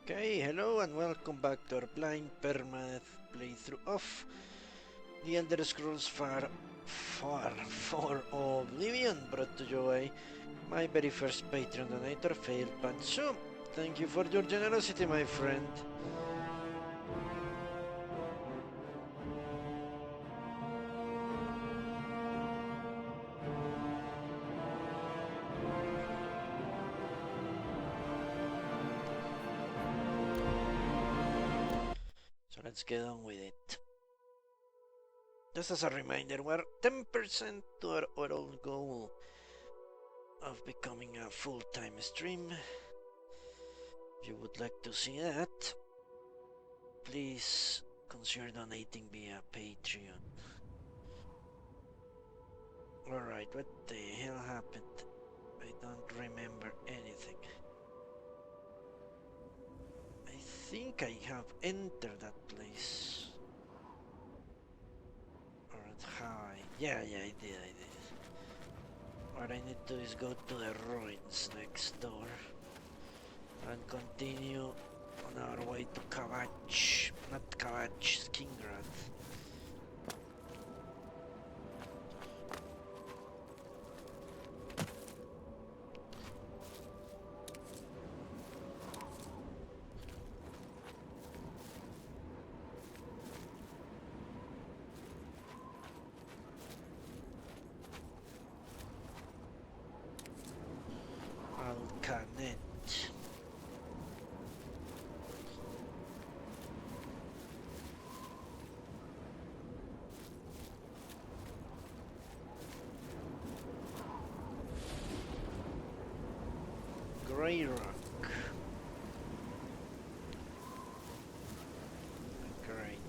Okay, hello and welcome back to our blind permadeath playthrough of The Elder Scrolls for Oblivion, brought to you by my very first Patreon donator, Fail Pantsu. Thank you for your generosity, my friend. So let's get on with it. Just as a reminder, we're 10% to our old goal of becoming a full-time stream. If you would like to see that, please consider donating via Patreon. Alright, what the hell happened? I don't remember anything. I think I have entered that place. Or how yeah, I did. What I need to do is go to the ruins next door and continue on our way to Kavach, not Kavach, Skingrad. Alcanet. Grey Rock. Great.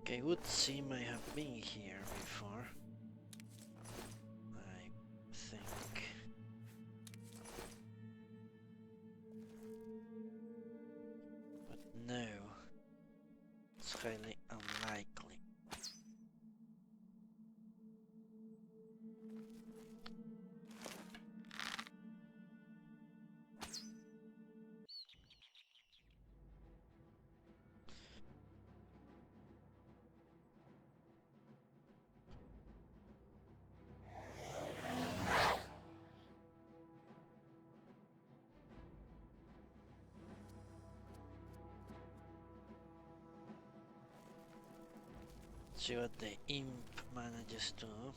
Okay, would seem I have been here before. I think. But no, it's highly unlikely. See what the imp manages to do.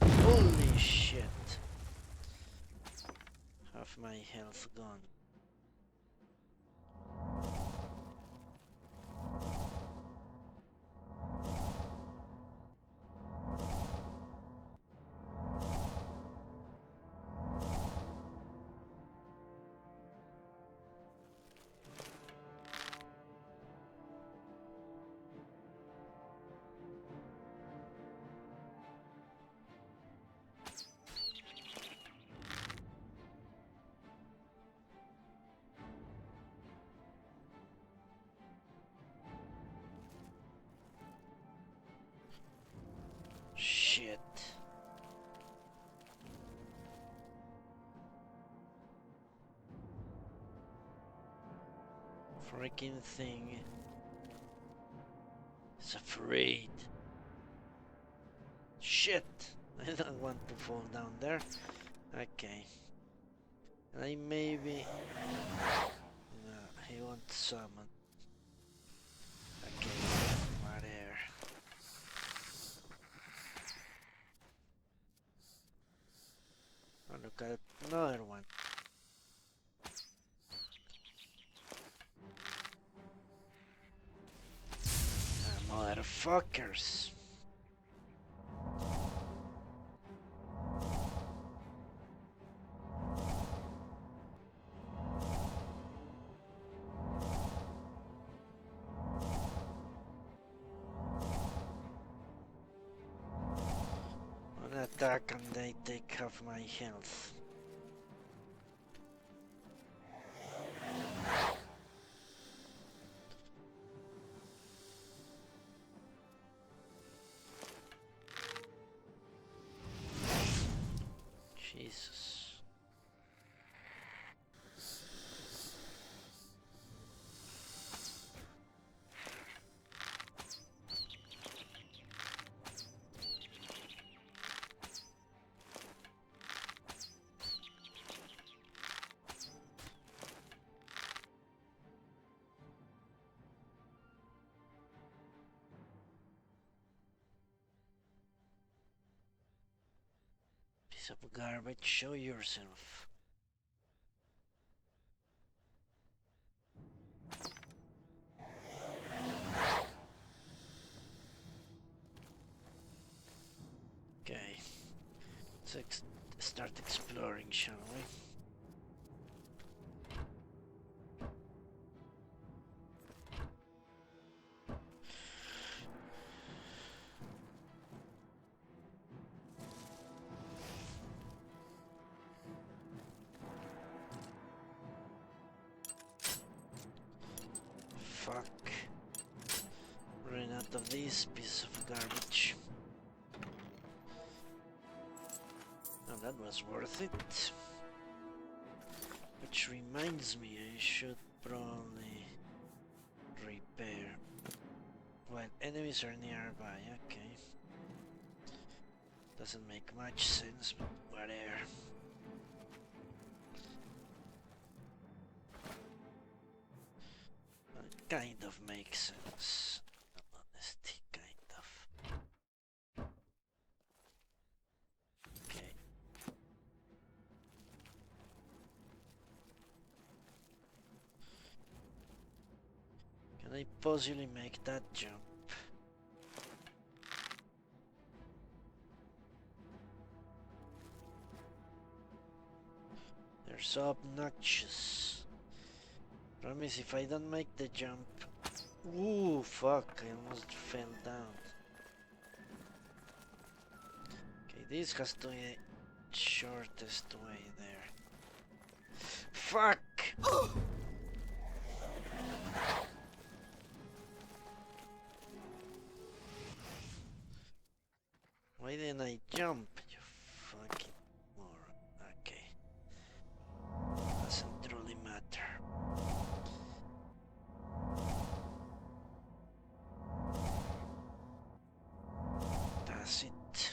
Holy shit! Half my health gone. Shit. Freaking thing is afraid. Shit! I don't want to fall down there. Okay. I maybe... No, he won't summon. Okay, whatever. look at another one. Motherfuckers. One attack and they take half my health. Jesus. Piece of garbage, show yourself. Okay, let's start exploring, shall we? Fuck. Ran out of this piece of garbage. Oh, that was worth it. Which reminds me, I should probably repair. Well, enemies are nearby, okay. Doesn't make much sense, but whatever. Well, it kind of makes sense. In all honesty, kind of. Okay. Can I possibly make that jump? They're so obnoxious. Promise if I don't make the jump. Ooh, fuck, I almost fell down. Okay, this has to be the shortest way there. Fuck! Why didn't I jump, you fucking moron? Okay. Doesn't truly matter. That's it.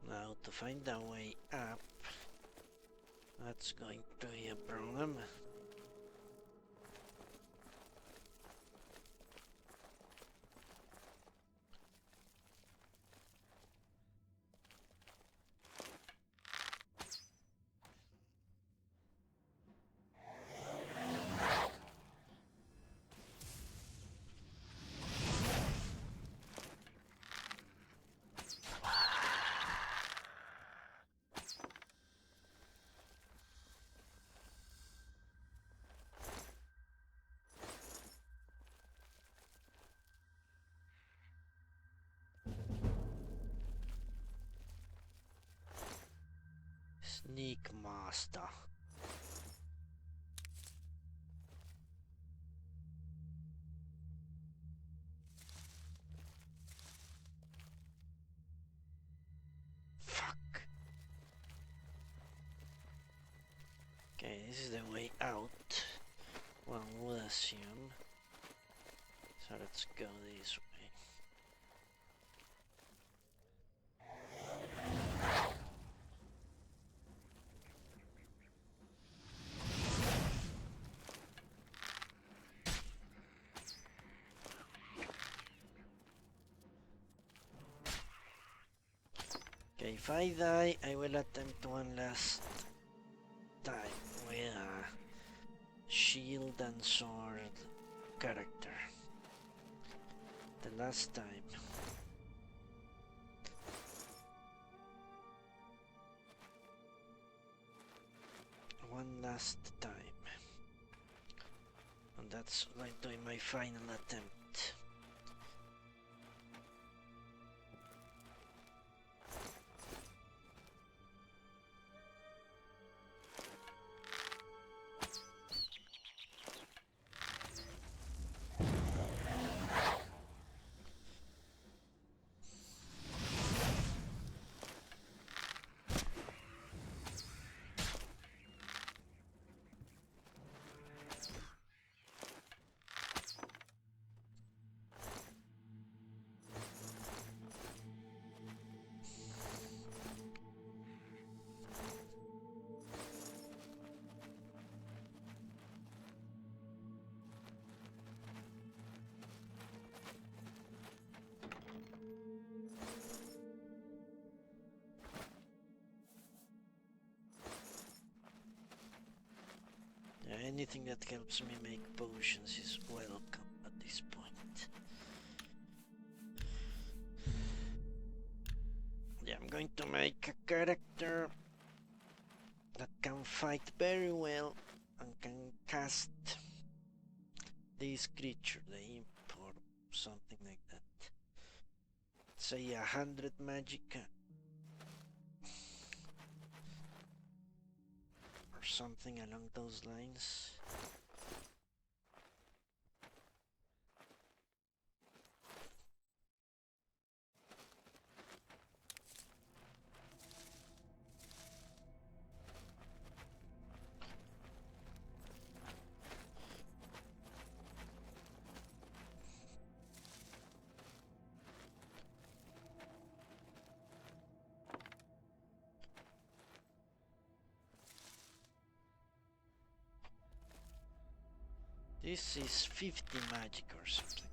Now to find a way up, that's going to be a problem. Sneak master. Fuck. this is the way out, one would assume. So let's go this way. Okay, if I die, I will attempt one last time with a shield and sword character. The last time. One last time. And that's like doing my final attempt. Anything that helps me make potions is welcome at this point. Yeah, I'm going to make a character that can fight very well and can cast this creature, the imp or something like that. Say 100 magic. Something along those lines. This is 50 magic or something.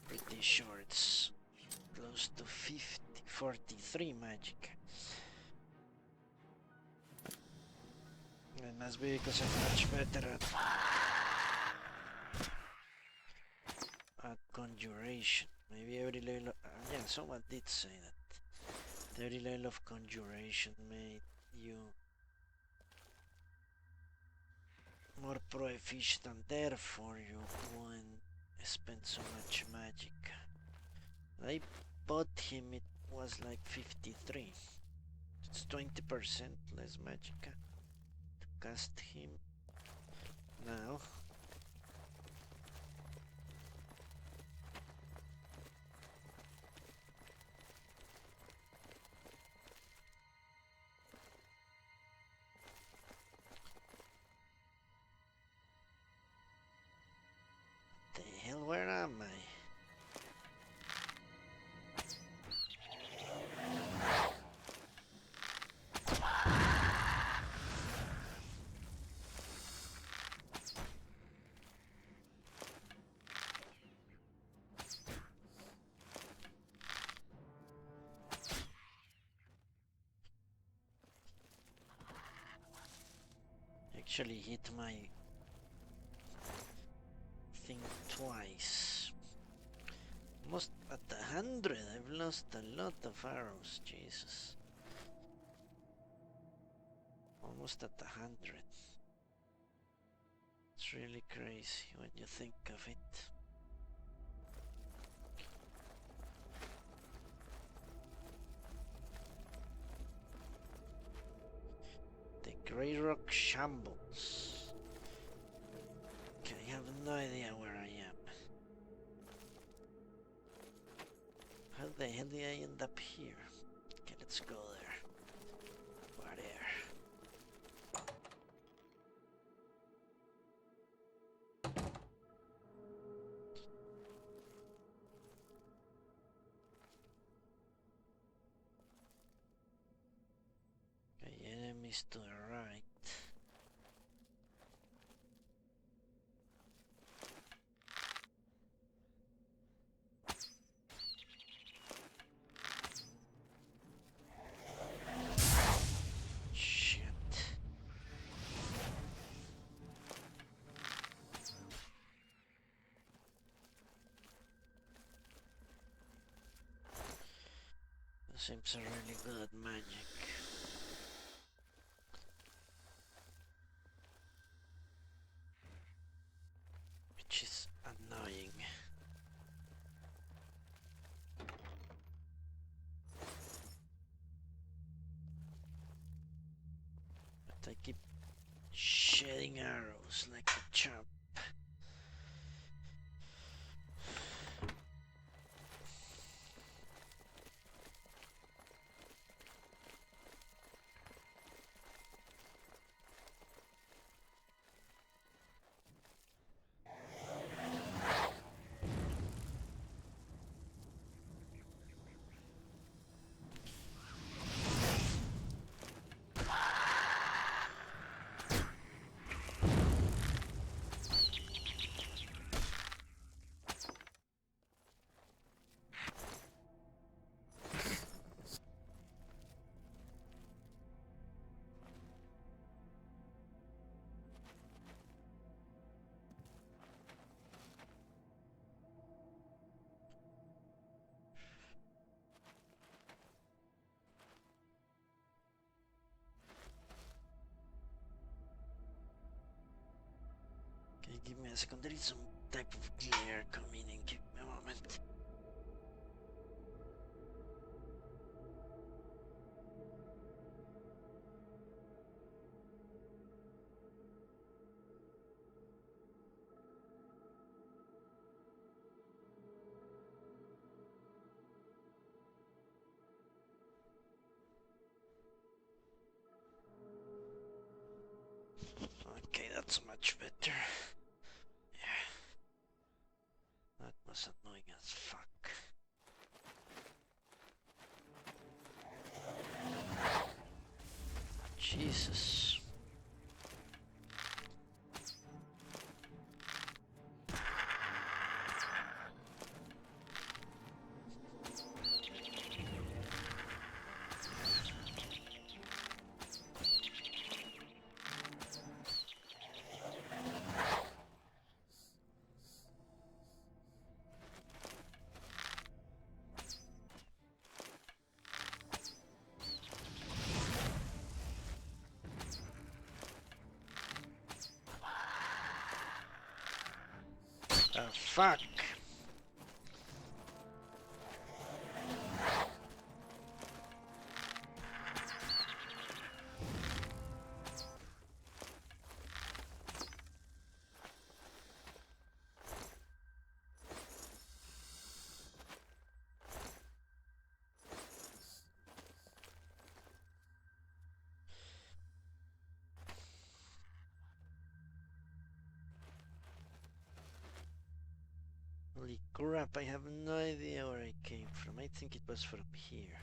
Pretty sure it's close to 43 magic. It must be because I'm much better at conjuration. Maybe every level. Yeah, someone did say that. Every level of conjuration made you more proficient and therefore you won't spend so much magic. I bought him, it was like 53. It's 20% less magic to cast him now. The hell, where am I? Actually hit my thing twice. Almost at 100. I've lost a lot of arrows, Jesus. Almost at 100. It's really crazy when you think of it. The Grey Rock Shambles. Okay, I have no idea where I am. How the hell did I end up here? Okay, let's go there. Whatever. Okay, enemies to the right. Seems really good at magic. Which is annoying. But I keep shedding arrows like a champ. Okay, give me a second. There is some type of glare coming in. Give me a moment. Okay, that's much better. Yeah. That was annoying as fuck. Jesus. Fuck. Holy crap, I have no idea where I came from. I think it was from here.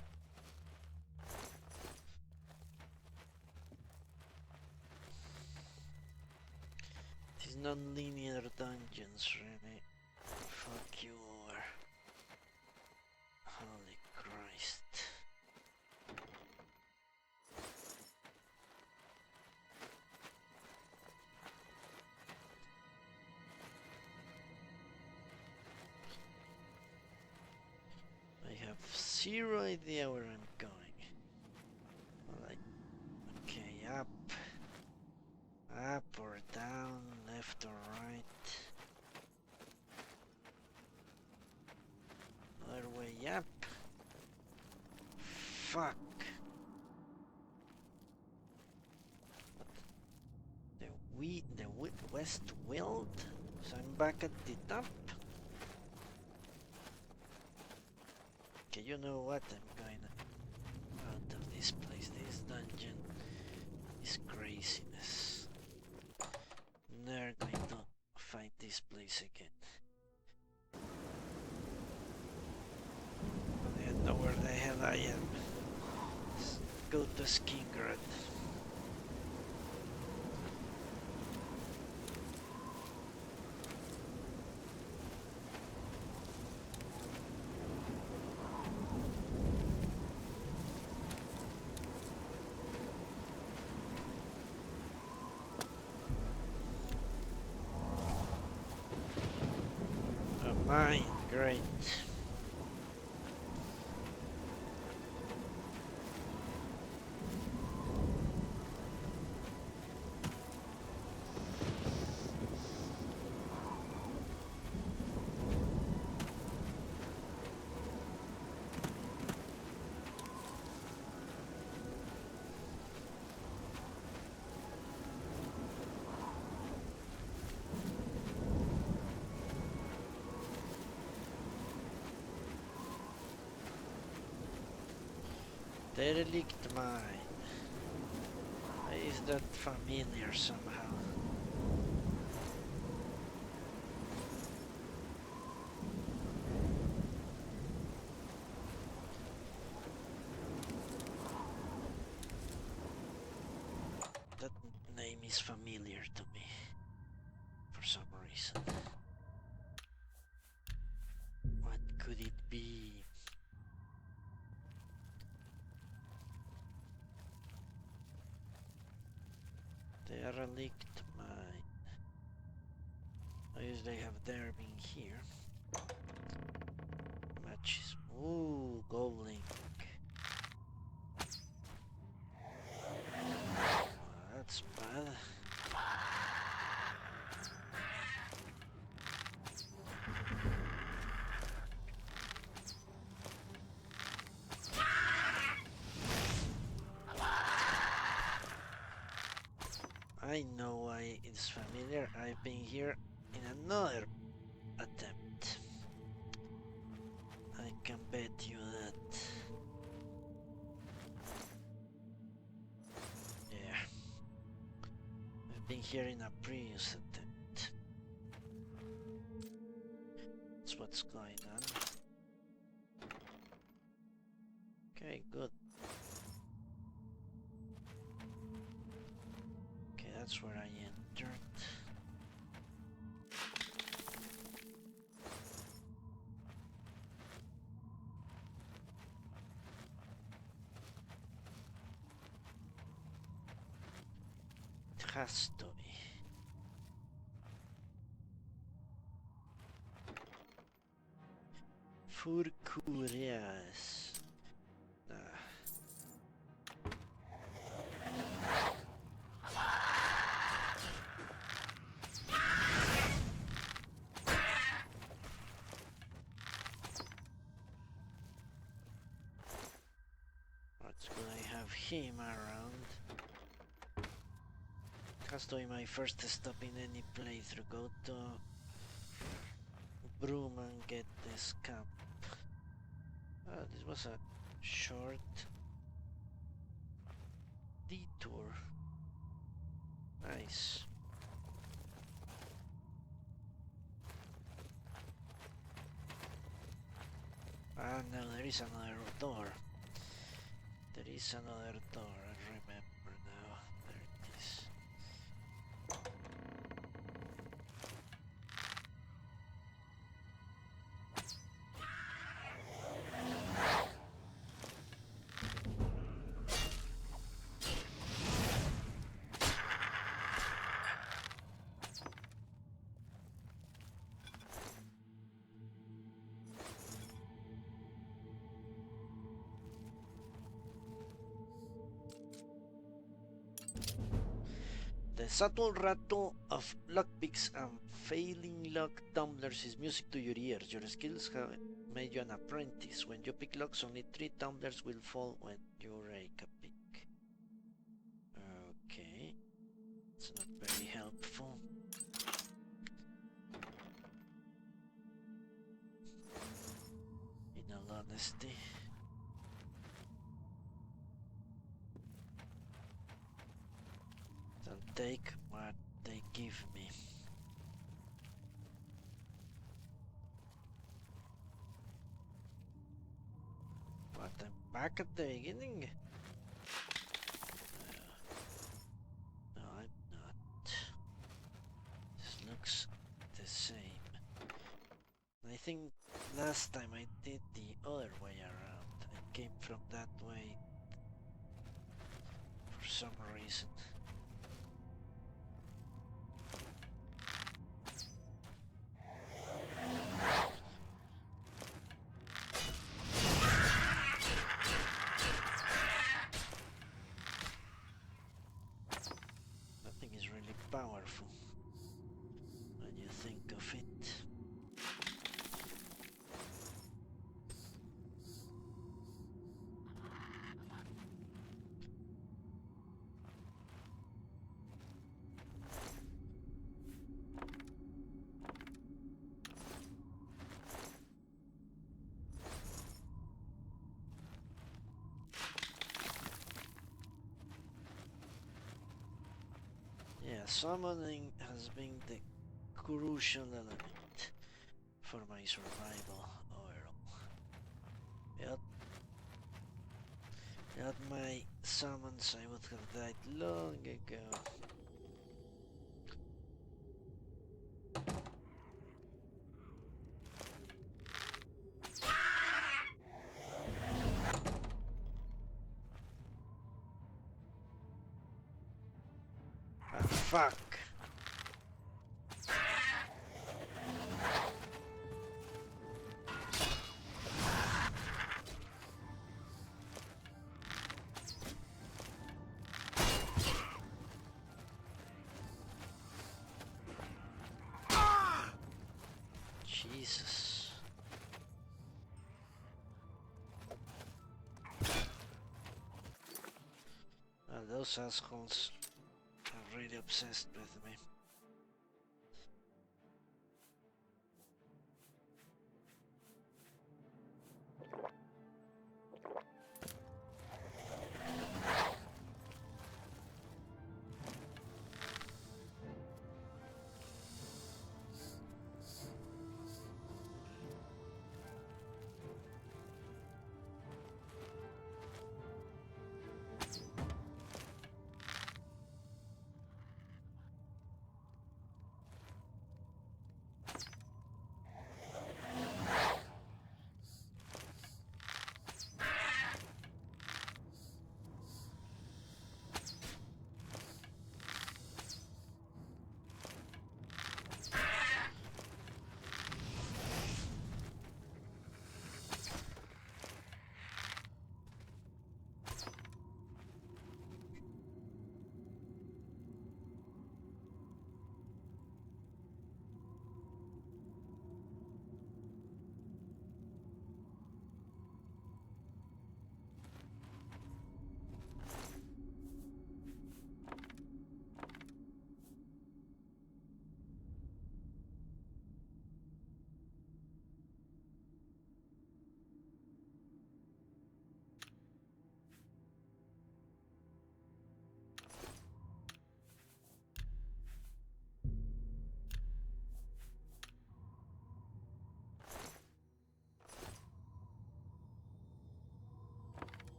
These non-linear dungeons really fuck you over. Holy Christ. I have zero idea where I'm going. Like, okay, up or down, left or right. Other way up. Fuck. The west wild. So I'm back at the top. Okay, you know what? I'm going out of this place. This dungeon is craziness. Never going to find this place again. I don't know where the hell I am. Let's go to Skingrad. Mine, great. Derelict mine. Why is that familiar somehow? That name is familiar to me for some reason. What could it be? Derelict mine. I usually have there being here. Matches. Ooh, goblin. That's bad. I know why it's familiar. I've been here in another attempt. I can bet you that. Yeah. I've been here in a previous attempt. That's what's going on. Okay, good. Okay, that's where I entered. It has to be. Furcurias. What's good? I have him around. Has to be my first stop in any playthrough. Go to Broom and get this camp. Oh, this was a short detour. Nice. Ah, no, there is another door. There is another door, I remember now. There it is. The subtle rattle of lockpicks and failing lock tumblers is music to your ears. Your skills have made you an apprentice. When you pick locks, only 3 tumblers will fall when you rake a pick. Okay, it's not very helpful. In all honesty. take what they give me. But I'm back at the beginning. No, I'm not. This looks the same. I think last time I did the other way around. I came from that way for some reason. Nothing is really powerful when you think of it. Yeah, summoning has been the crucial element for my survival overall. Without my summons I would have died long ago. Ah, fuck! Jesus. Those assholes are really obsessed with me.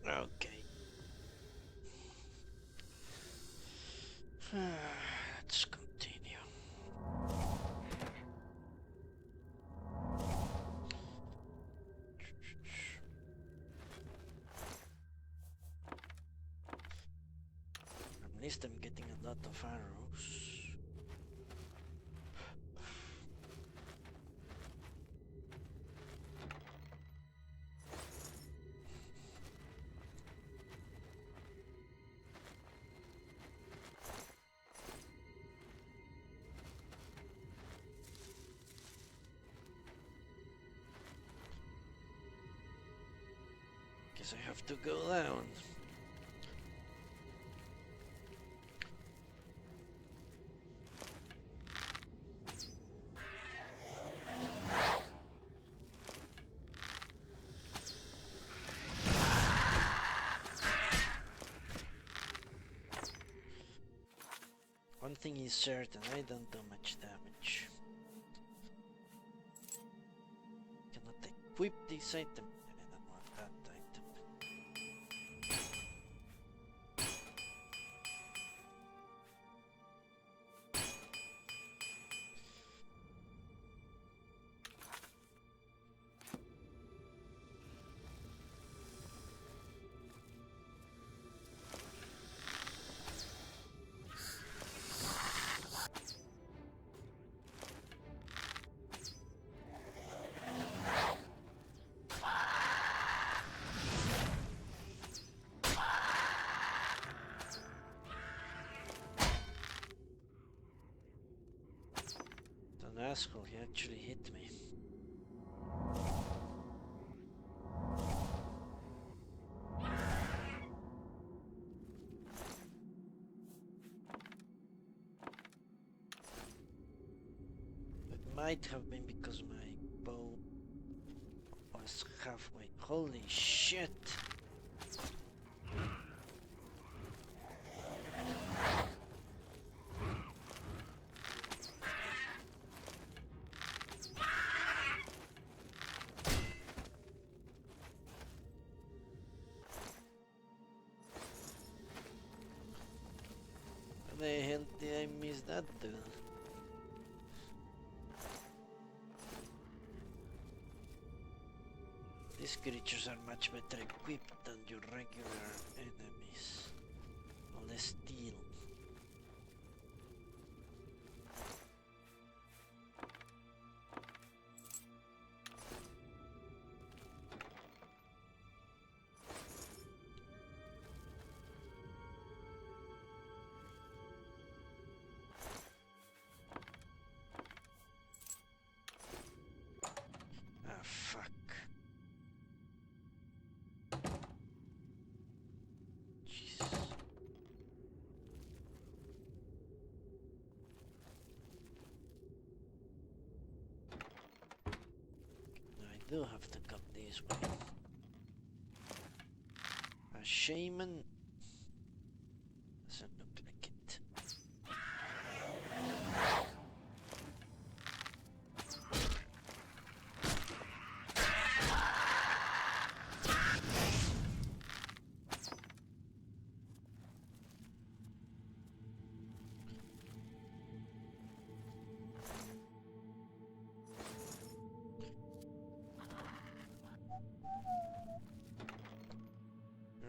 Okay. Let's continue. At least I'm getting a lot of arrows. Guess I have to go down. One thing is certain, I don't do much damage. Cannot equip this item. I don't want that item. An asshole, he actually hit me. It might have been because my bow was halfway. Holy shit! How the hell did I miss that dude? These creatures are much better equipped than your regular enemies. All the steel. Ah, fuck. Jesus. I do have to come this way. A shaman? Doesn't look like it.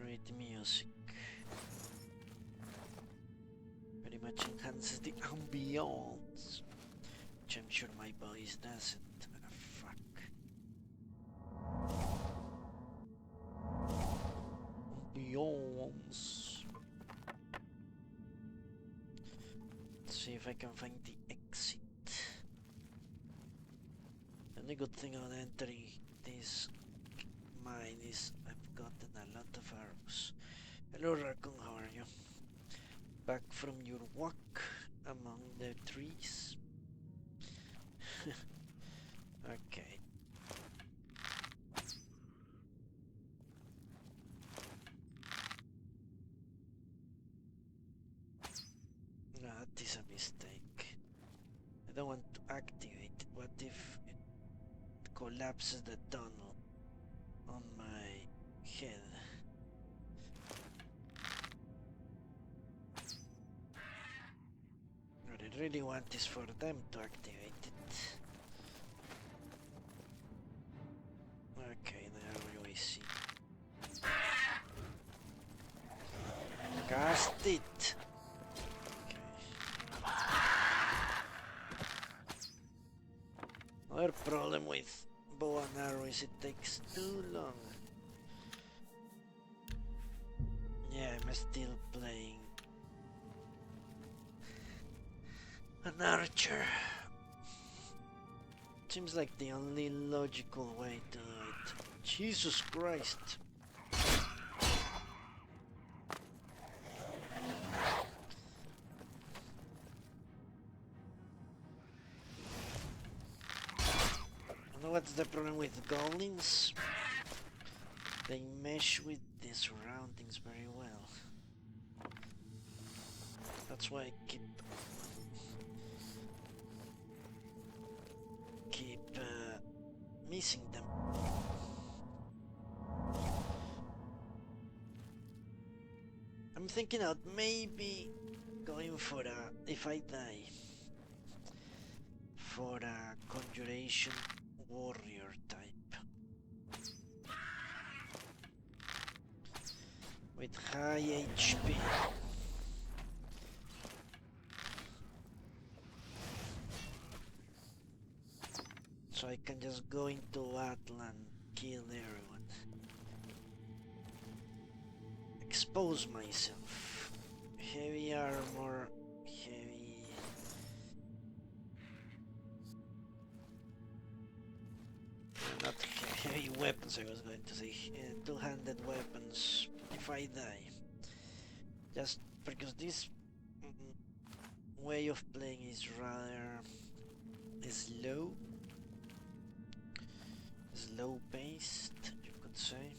Great music. Very much enhances the ambience, which I'm sure my voice doesn't. Ah, fuck. Ambience. Let's see if I can find the exit. The only good thing on entering this mine is I've gotten a lot of arrows. Hello Raccoon, how are you? Back from your walk among the trees? Okay. No, that is a mistake. I don't want to activate it. What if it collapses the tunnel on my head? really want is for them to activate it. Okay, there we see. Cast it! Okay. Our problem with bow and arrow is it takes too long. Yeah, I'm still playing an archer. Seems like the only logical way to do it. Jesus Christ! You know what's the problem with goblins? They mesh with the surroundings very well. That's why I keep missing them. I'm thinking out maybe going for a, if I die, for a conjuration warrior type with high HP. So I can just go into Atlan, kill everyone. Expose myself. Heavy armor, not heavy weapons, I was going to say. Two-handed weapons if I die. Just because this way of playing is rather slow paced, you could say.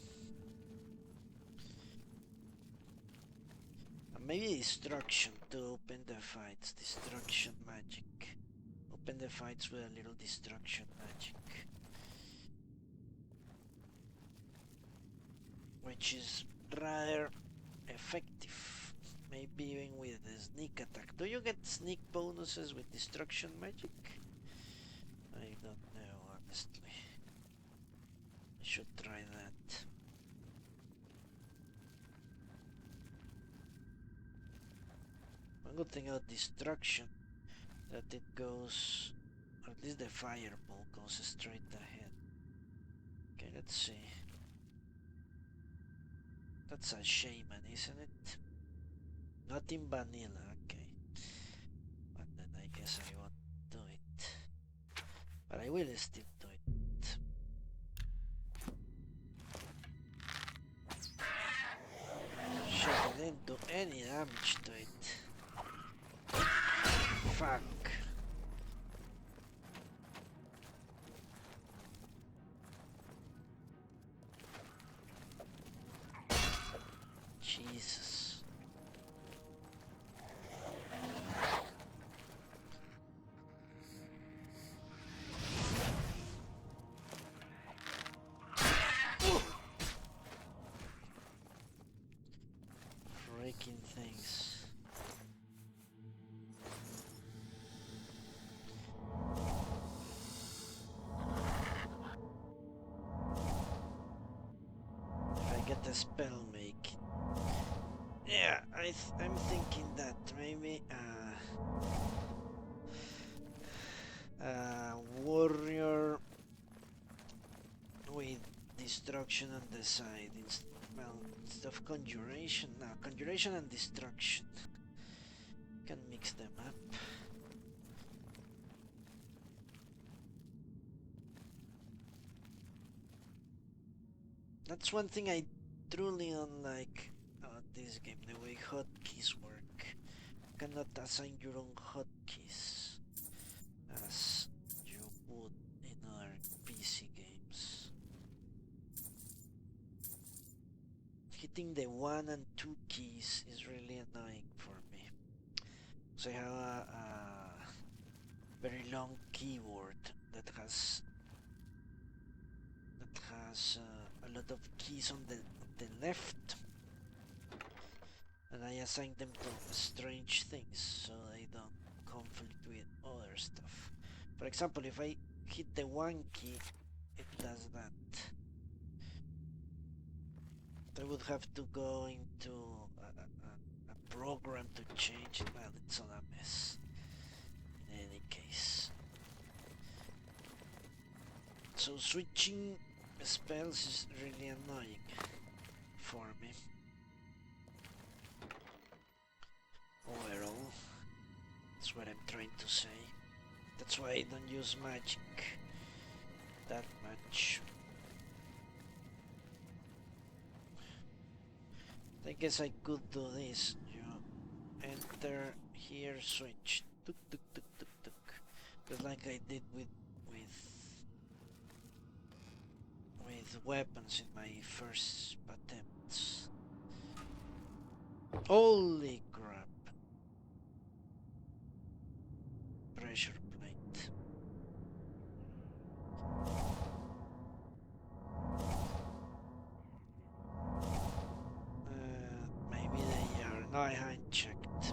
And maybe destruction to open the fights. Destruction magic. Open the fights with a little destruction magic. Which is rather effective. Maybe even with the sneak attack. Do you get sneak bonuses with destruction magic? I don't know, honestly. I should try that. One good thing about destruction, that it goes, or at least the fireball goes straight ahead. Okay, let's see. That's a shaman, isn't it? Not in vanilla, okay. But then I guess I won't do it. But I will still do it. Shit, I didn't do any damage to it. Fuck. Jesus. Freaking things. If I get a spell make. Yeah, I'm thinking that maybe warrior with destruction on the side. Well, instead of conjuration, no, conjuration and destruction. Can mix them up. That's one thing I truly unlike about this game, the way hotkeys work. You cannot assign your own hotkeys as you would in other PC games. Hitting the 1 and 2 keys is really annoying for me. So I have a very long keyboard that has a lot of keys on the left, and I assign them to strange things so they don't conflict with other stuff. For example, if I hit the 1 key, it does that. I would have to go into a program to change it. Well, it's all a mess. In any case. So switching spells is really annoying for me. Overall, that's what I'm trying to say. That's why I don't use magic that much. I guess I could do this. You enter here, switch, tuk tuk tuk tuk tuk, just like I did with weapons in my first attempts. Holy crap! Pressure plate. Maybe they are. No, I haven't checked.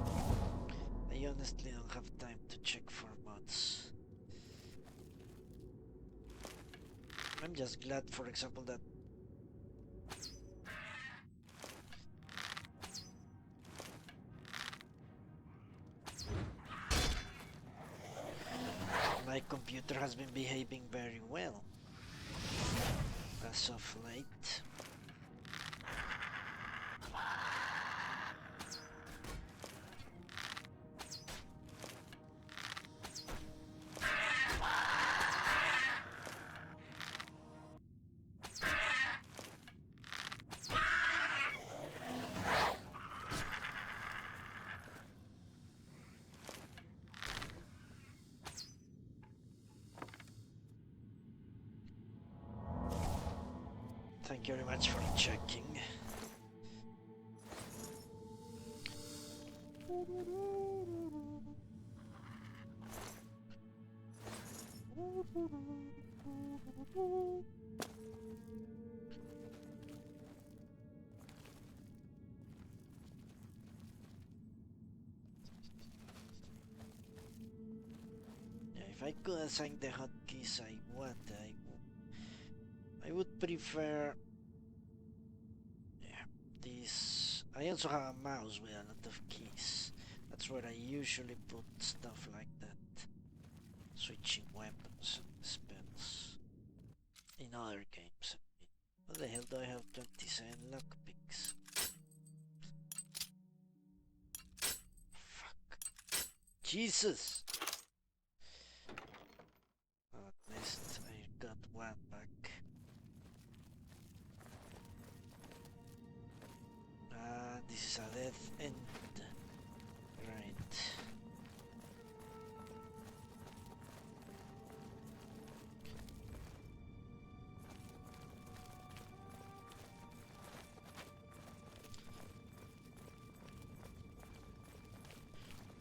I honestly don't have time to check for mods. I'm just glad, for example, that my computer has been behaving very well as of late. Thank you very much for checking. Yeah, if I could assign the hotkeys I want, I would prefer this. I also have a mouse with a lot of keys. That's where I usually put stuff like that. Switching weapons and spells. In other games. What the hell do I have 27 lockpicks? Fuck. Jesus! Oh, at least I got one back. This is a dead end. Right.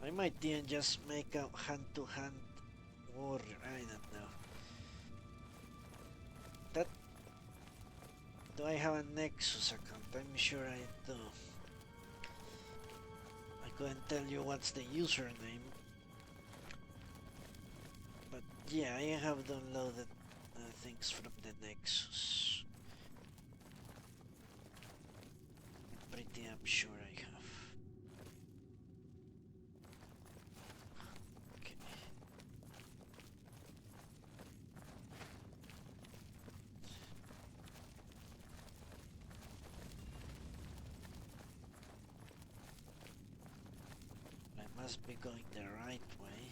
I might even just make a hand-to-hand war. I don't know. That. Do I have a Nexus account? I'm sure I do. I couldn't tell you what's the username, but yeah, I have downloaded things from the Nexus. Pretty damn sure I have. Okay. Must be going the right way.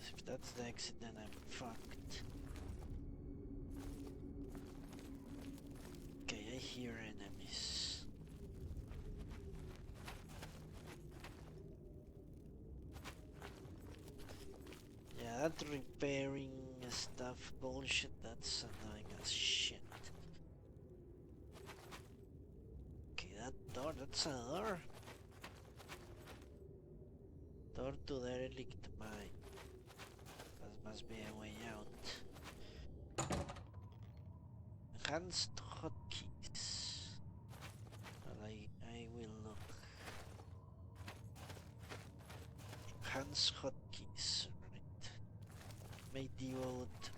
If that's the exit, then I'm fucked. Okay, I hear enemies. Yeah, that repairing stuff bullshit, that's annoying as shit. Okay, that door, that's a door. Door to derelict mine. That must be a way out. Hands hotkeys. Well, I will look. Hands hotkeys, right. May devote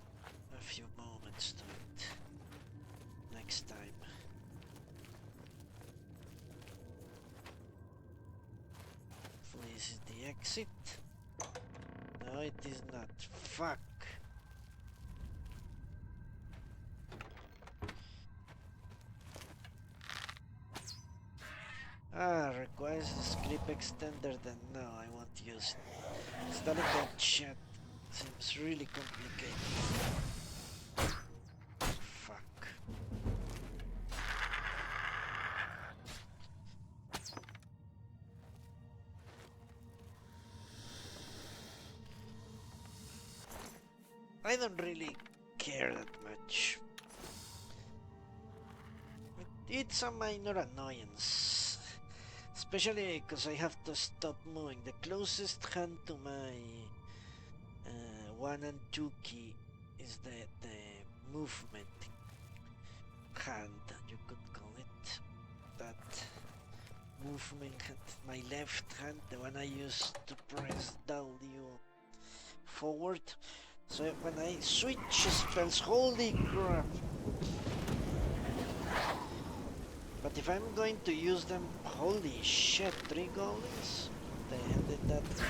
a few moments to it next time. Hopefully this is the exit. No, it is not. Fuck. Requires a script extender, then no, I won't use it. Installing that chat seems really complicated. Fuck. I don't really care that much. It's a minor annoyance. Especially because I have to stop moving. The closest hand to my 1 and 2 key is the movement hand, you could call it. That movement hand, my left hand, the one I use to press W forward. So when I switch spells, holy crap! But if I'm going to use them, holy shit, 3 golems? What the hell did that mean?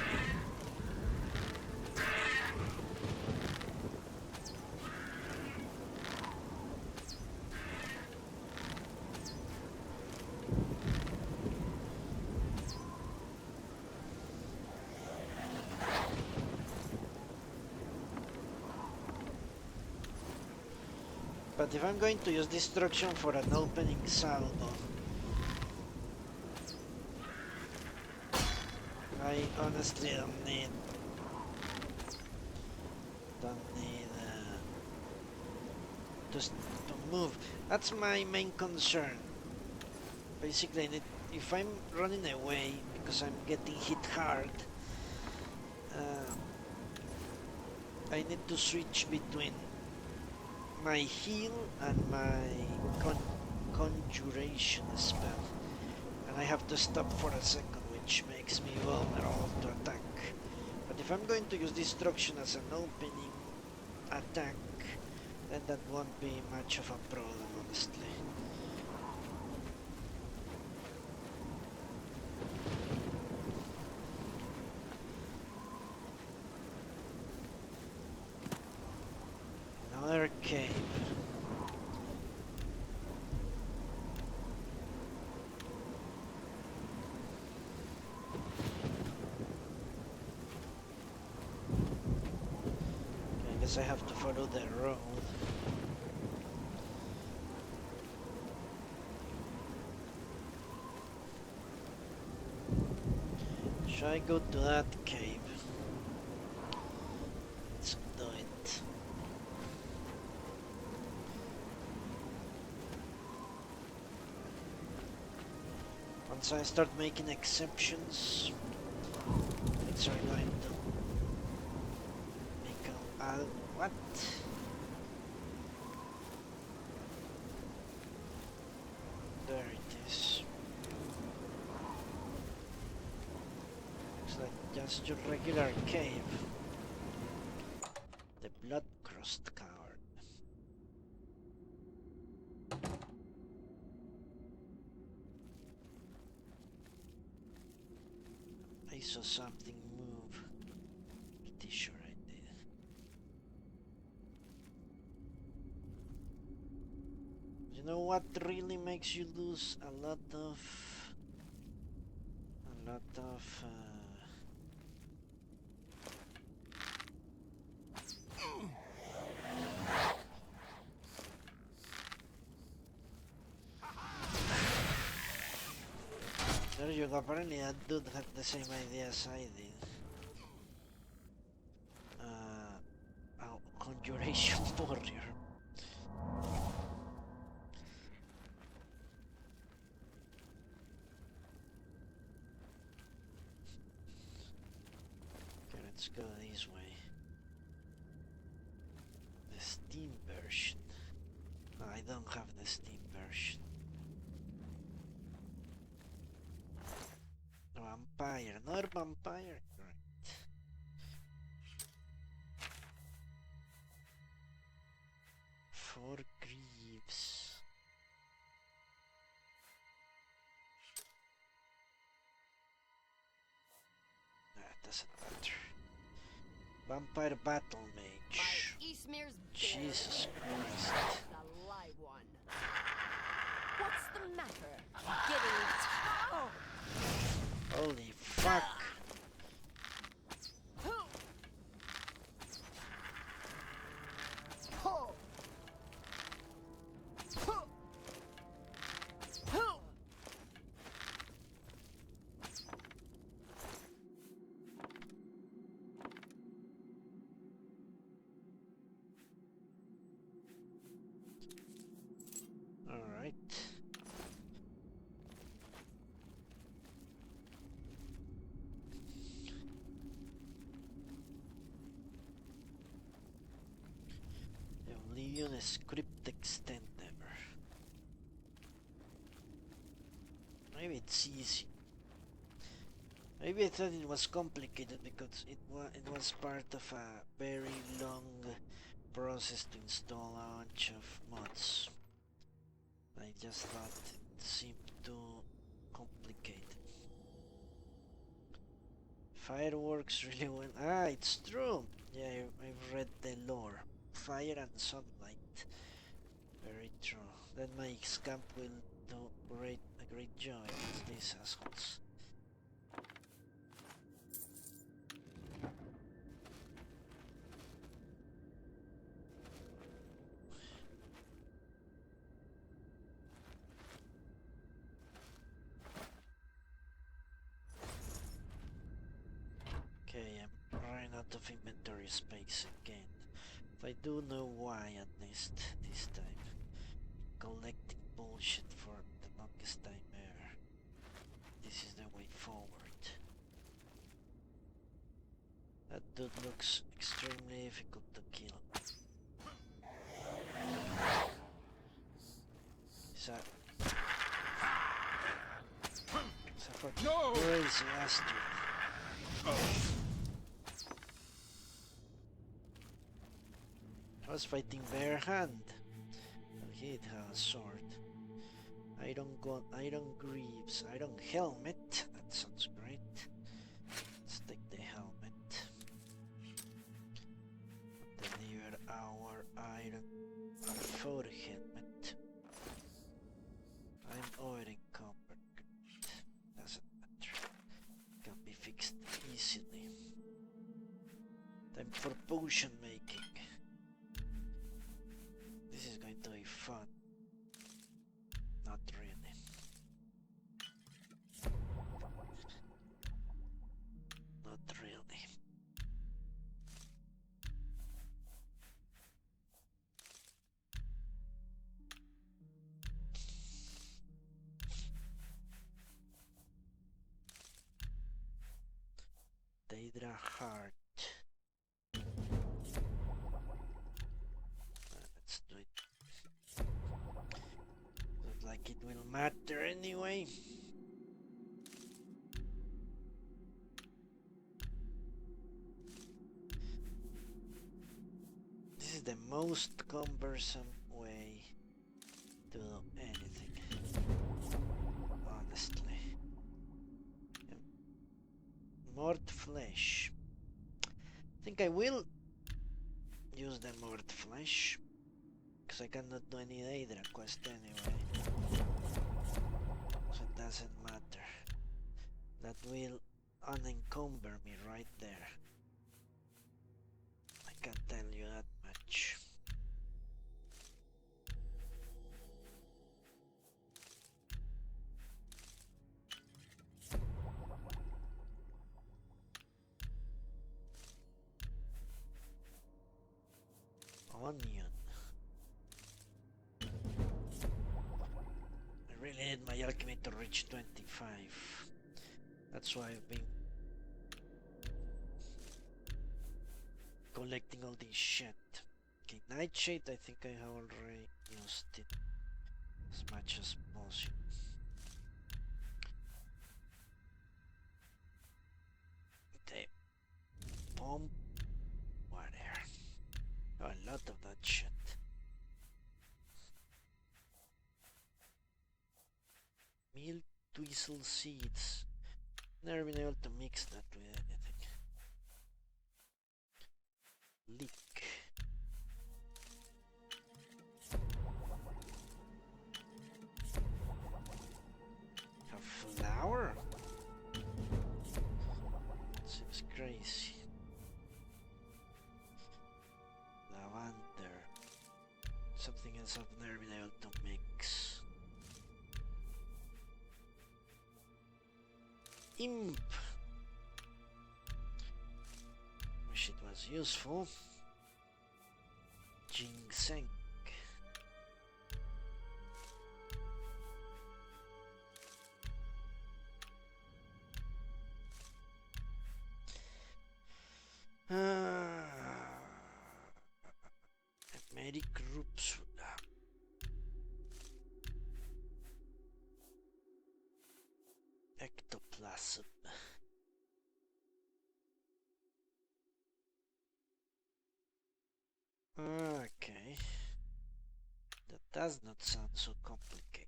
But if I'm going to use destruction for an opening salvo, I honestly don't need to move. That's my main concern. Basically, if I'm running away because I'm getting hit hard, I need to switch between my heal and my conjuration spell, and I have to stop for a second, which makes me vulnerable to attack. But if I'm going to use destruction as an opening attack, then that won't be much of a problem, honestly. Another cave. I guess I have to follow the road. Should I go to that cave? Let's do it. Once I start making exceptions, things are going to become what? There it is. Looks like just your regular cave. The blood-crossed coward. I saw something move. Pretty sure I did. You know what really makes you lose a lot of there you go. Apparently that dude had the same idea as I did. Conjuration warrior. Okay, let's go this way. The Steam version. Ah, I don't have the Steam version. Vampire, not vampire. Right. 4 greaves. That doesn't matter. Vampire battle mage. Jesus Christ. The live one. What's the matter? Getting Holy fuck. Alright. Oblivion script extender. Maybe it's easy. Maybe I thought it was complicated because it was part of a very long process to install a bunch of mods. I just thought it seemed too complicated. Fireworks really well. Ah, it's true. Yeah, I've read the lore. Fire and sunlight. Very true. Then my scamp will do a great job against these assholes. Okay, I'm running out of inventory space again. I do know why, at least this time. Collecting bullshit for the longest time ever. This is the way forward. That dude looks extremely difficult to kill. Is that fucking crazy bastard? I was fighting bare hand. He had a sword. Iron gun, iron greaves, iron helmet. That sounds great. Let's take the helmet. Deliver our iron for helmet. I'm over encumbered. Doesn't matter. Can be fixed easily. Time for potion making. This is going to be fun. Not really. Not really. Daedra heart. Let's do it. Not like it will matter anyway. This is the most cumbersome way to do anything. Honestly. Mort flesh. I think I will use the mort flesh because I cannot do any Daedra quest anyway, so it doesn't matter. That will unencumber me right there. I can tell you that much. Onion. I really need my alchemy to reach 25. That's why I've been collecting all this shit. Okay, Nightshade, I think I have already used it as much as possible. Okay, pump water. Oh, a lot of that shit. Milk twistle seeds. Never been able to mix that with anything. Leek. A flower? Seems crazy. Lavender. Something else I've never been able to mix. Imp. Wish it was useful. Ginseng. Many groups. Ectoplasm. Okay. That does not sound so complicated.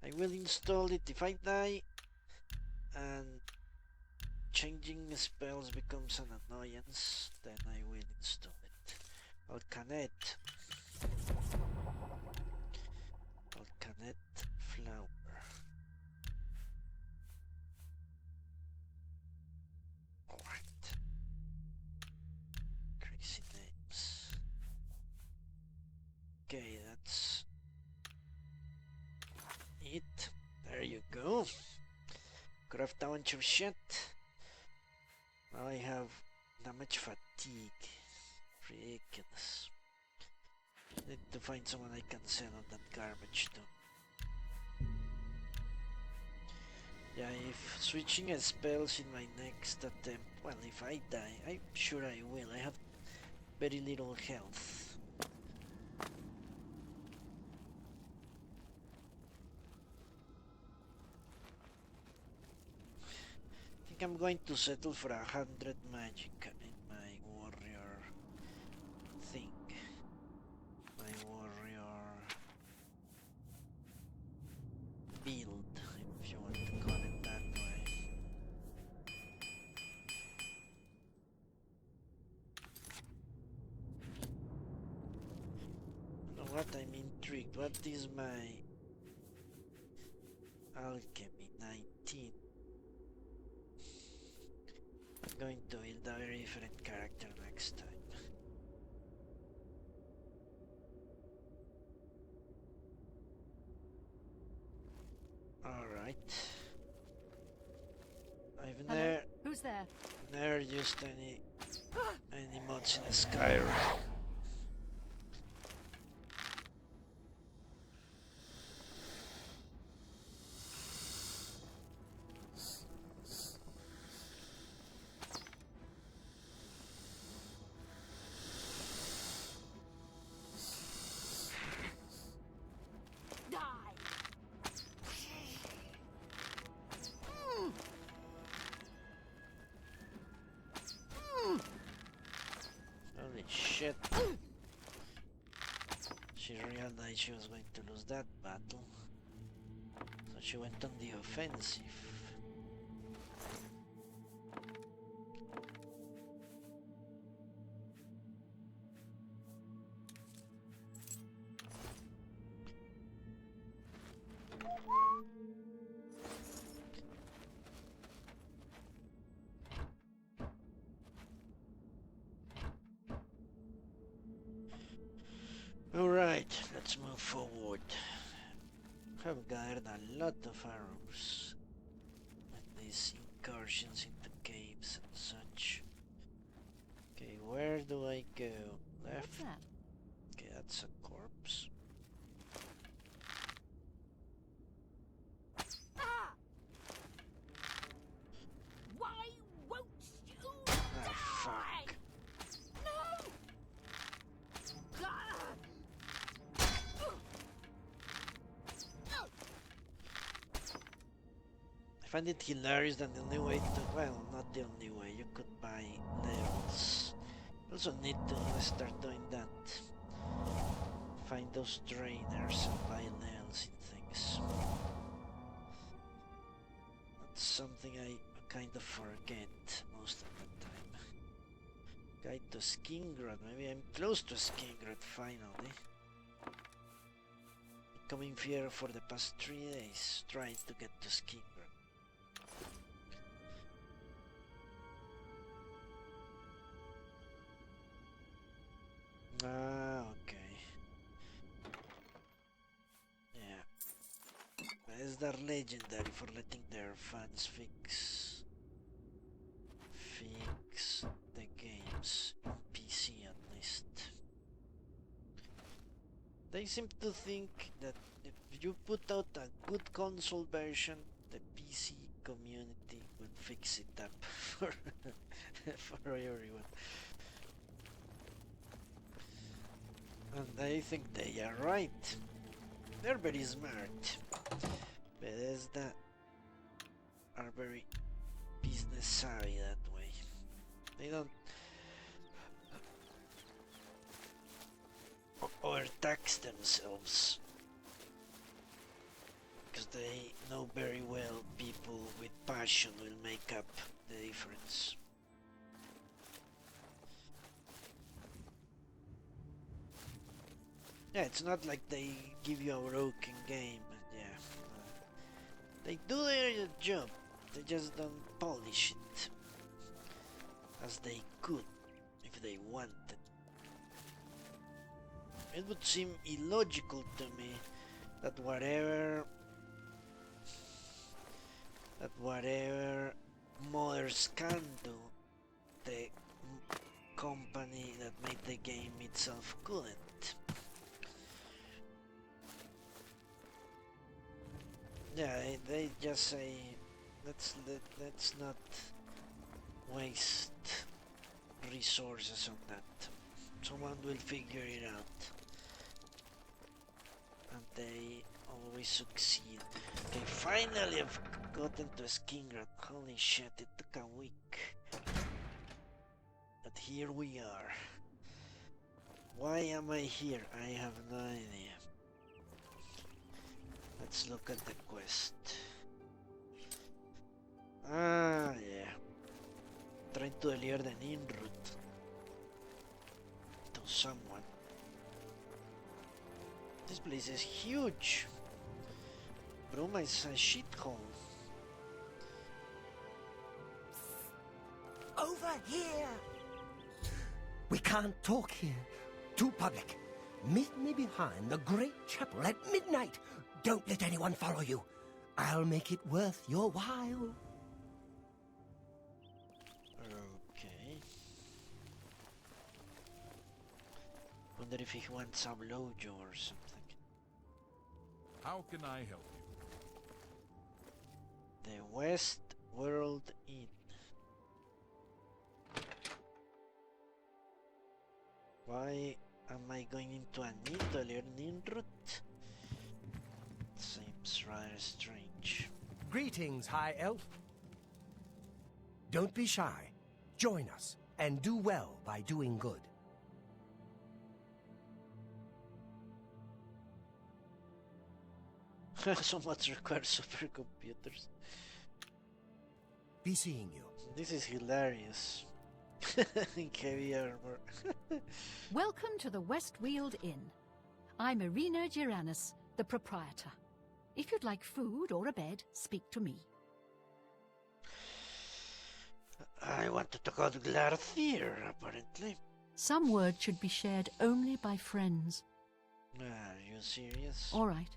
I will install it if I die and changing spells becomes an annoyance, then I will install it. Alcanet. Alcanet flower. What? Crazy names. Okay, that's it. There you go. Craft a bunch of shit. Now I have damage fatigue. Ridiculous. Need to find someone I can sell on that garbage to. Yeah, if switching spells in my next attempt, well, if I die, I'm sure I will. I have very little health. I think I'm going to settle for 100 magic in my warrior thing. My warrior build, if you want to call it that way. You know what, I'm intrigued. What is my alchemy? 19. I'm going to build a very different character next time. Alright. I've Who's there? never used any mods in Skyrim. Holy shit. She realized she was going to lose that battle, so she went on the offensive. Alright, let's move forward. I've gathered a lot of arrows with these incursions into caves and such. Okay, where do I go? Left? What's that? Okay, that's a corpse. Ah! Why won't you Ah, fuck. die? No! find it hilarious that the only way to, well, not the only way, you could buy levels. You also need to start doing that. Find those trainers and buy levels in things. That's something I kind of forget most of the time. Guide to Skingrad, maybe I'm close to Skingrad finally. Coming here for the past 3 days, trying to get to Skingrad. Ah, okay. Yeah. They're legendary for letting their fans fix the games, on PC at least. They seem to think that if you put out a good console version, the PC community will fix it up for everyone. And I think they are right. They're very smart. Bethesda are very business savvy that way. They don't overtax themselves, because they know very well people with passion will make up the difference. Yeah, it's not like they give you a broken game. Yeah, they do their job, they just don't polish it as they could if they wanted. It would seem illogical to me that whatever modders can do, the company that made the game itself couldn't. Yeah, they just say, let's not waste resources on that. Someone will figure it out. And they always succeed. Okay, finally I've gotten to Skingrad. Holy shit, it took a week. But here we are. Why am I here? I have no idea. Let's look at the quest. Ah, yeah. Trying to deliver the Nimrod to someone. This place is huge. Bruma is a shithole. Over here! We can't talk here. Too public. Meet me behind the great chapel at midnight. Don't let anyone follow you. I'll make it worth your while. Okay. Wonder if he wants a blowjob or something. How can I help you? The West World Inn. Why am I going into a inn to learn Nimrod? Seems rather strange. Greetings, High Elf. Don't be shy. Join us, and do well by doing good. So much requires supercomputers. Be seeing you. This is hilarious. In heavy armor. Welcome to the Westweald Inn. I'm Irina Giranus, the proprietor. If you'd like food or a bed, speak to me. I want to talk about Glarthir, apparently. Some words should be shared only by friends. Are you serious? All right.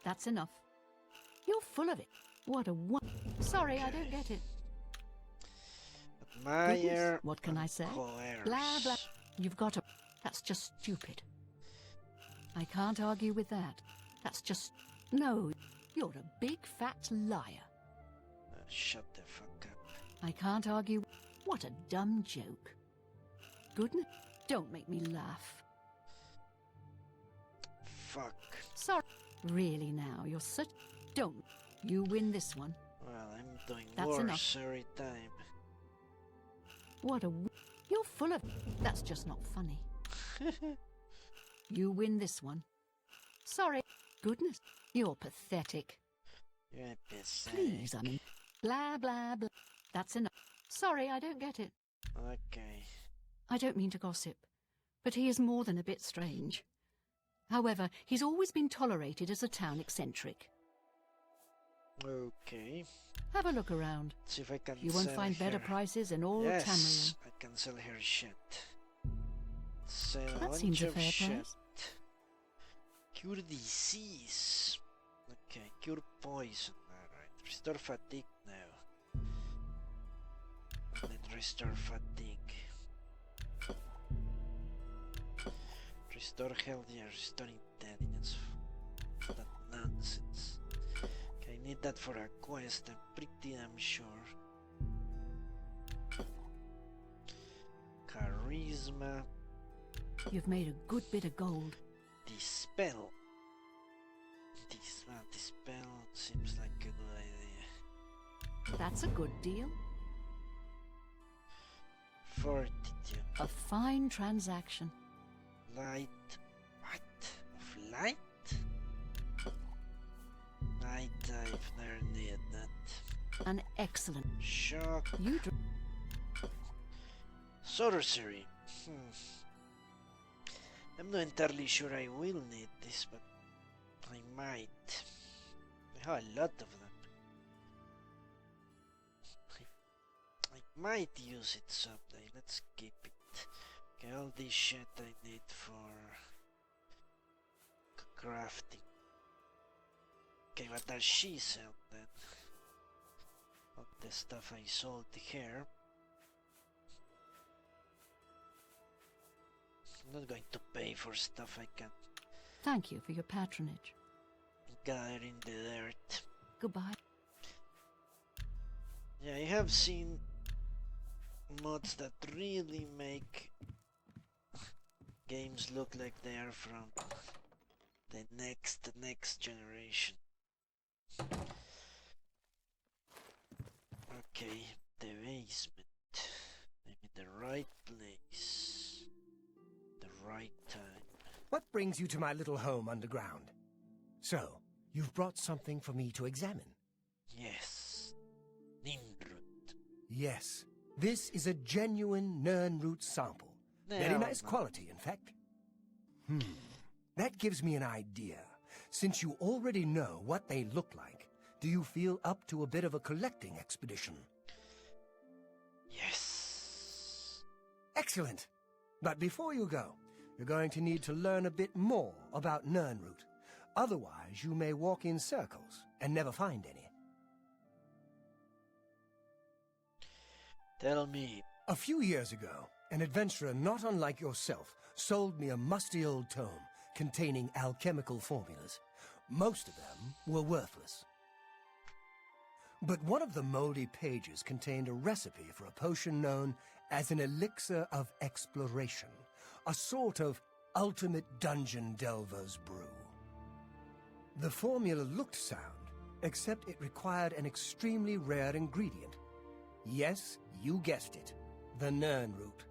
That's enough. You're full of it. What a Sorry, I don't get it. Admire. What can I say? Coerce. Blah, blah. You've got a... That's just stupid. I can't argue with that. That's just... No, you're a big fat liar. Shut the fuck up. I can't argue... What a dumb joke. Goodness, don't make me laugh. Fuck. Sorry. Really now, you're such... Don't. You win this one. Well, I'm doing That's worse enough. every time. What a... You're full of... That's just not funny. You win this one. Sorry. Goodness. You're pathetic. You're pathetic. Please, I mean... Blah, blah, blah. That's enough. Sorry, I don't get it. Okay. I don't mean to gossip, but he is more than a bit strange. However, he's always been tolerated as a town eccentric. Okay. Have a look around. See if I can You won't sell find better her. prices in all Yes, Tamriel. I can sell her shit. Sell a That bunch seems a of fair shit. price. Cure disease. Okay, cure poison. Alright. Restore fatigue now. Let's restore fatigue. Restore health, yeah, restore intelligence. That nonsense. Okay, I need that for a quest, I'm pretty damn sure. Charisma. You've made a good bit of gold. Dispel. Dispel seems like a good idea. That's a good deal. Fortitude. A fine transaction. Light. What? Of light? Light, I've never needed that. An excellent... Shock. You... Sorcery. I'm not entirely sure I will need this, but I might. I have a lot of them. I might use it someday. Let's keep it. Okay, all this shit I need for crafting. Okay, what does she sell then? All the stuff I sold to her. I'm not going to pay for stuff I can Thank you for your patronage. gather in the dirt. Goodbye. Yeah, I have seen mods that really make games look like they are from the next generation. Okay, the basement. Maybe the right place. The right time. What brings you to my little home underground? So, you've brought something for me to examine? Yes. Nindrut. Yes. This is a genuine Nirnroot sample. Very nice quality, in fact. That gives me an idea. Since you already know what they look like, do you feel up to a bit of a collecting expedition? Yes. Excellent. But before you go, you're going to need to learn a bit more about Nirnroot. Otherwise, you may walk in circles and never find any. Tell me. A few years ago, an adventurer not unlike yourself sold me a musty old tome containing alchemical formulas. Most of them were worthless. But one of the moldy pages contained a recipe for a potion known as an elixir of exploration, a sort of ultimate dungeon delver's brew. The formula looked sound, except it required an extremely rare ingredient. Yes, you guessed it, the Nirnroot.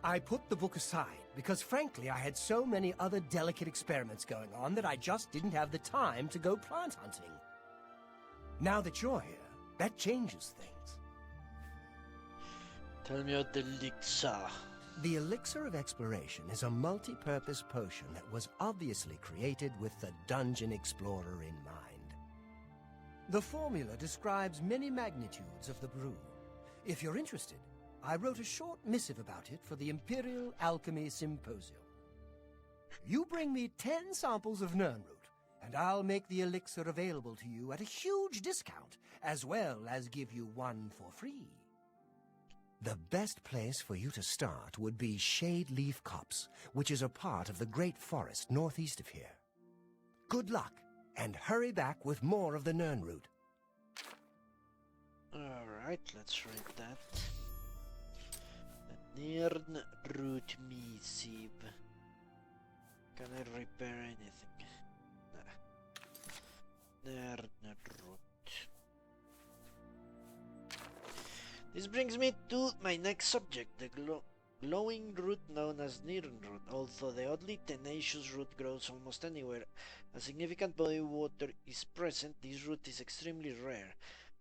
I put the book aside because, frankly, I had so many other delicate experiments going on that I just didn't have the time to go plant hunting. Now that you're here, that changes things. Tell me about the elixir. The Elixir of Exploration is a multi-purpose potion that was obviously created with the Dungeon Explorer in mind. The formula describes many magnitudes of the brew. If you're interested, I wrote a short missive about it for the Imperial Alchemy Symposium. You bring me 10 samples of Nirnroot, and I'll make the elixir available to you at a huge discount, as well as give you one for free. The best place for you to start would be Shade Leaf Copse, which is a part of the Great Forest northeast of here. Good luck, and hurry back with more of the Nirnroot. Alright, let's read that. The Nirnroot missive. Can I repair anything? root. This brings me to my next subject, the glowing root known as Nirn root. Although the oddly tenacious root grows almost anywhere a significant body of water is present, this root is extremely rare,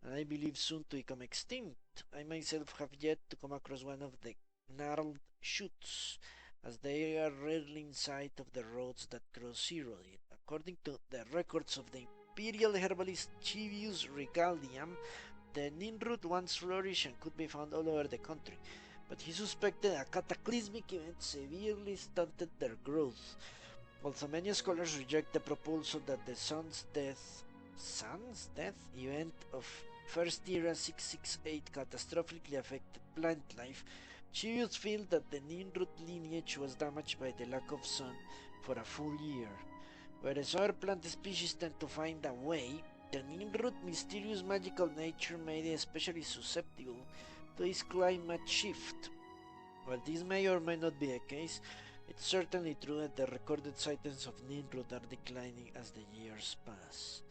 and I believe soon to become extinct. I myself have yet to come across one of the gnarled shoots, as they are rarely in sight of the roads that cross Irodi. According to the records of the imperial herbalist Chivius Regalium, the Ninroot once flourished and could be found all over the country, but he suspected a cataclysmic event severely stunted their growth. Although many scholars reject the proposal that the Sun's death event of First Era 668 catastrophically affected plant life, Chivius feels that the Ninroot lineage was damaged by the lack of sun for a full year. Whereas other plant species tend to find a way, the Ninroot mysterious magical nature made it especially susceptible to this climate shift. While this may or may not be the case, it's certainly true that the recorded sightings of Ninroot are declining as the years pass.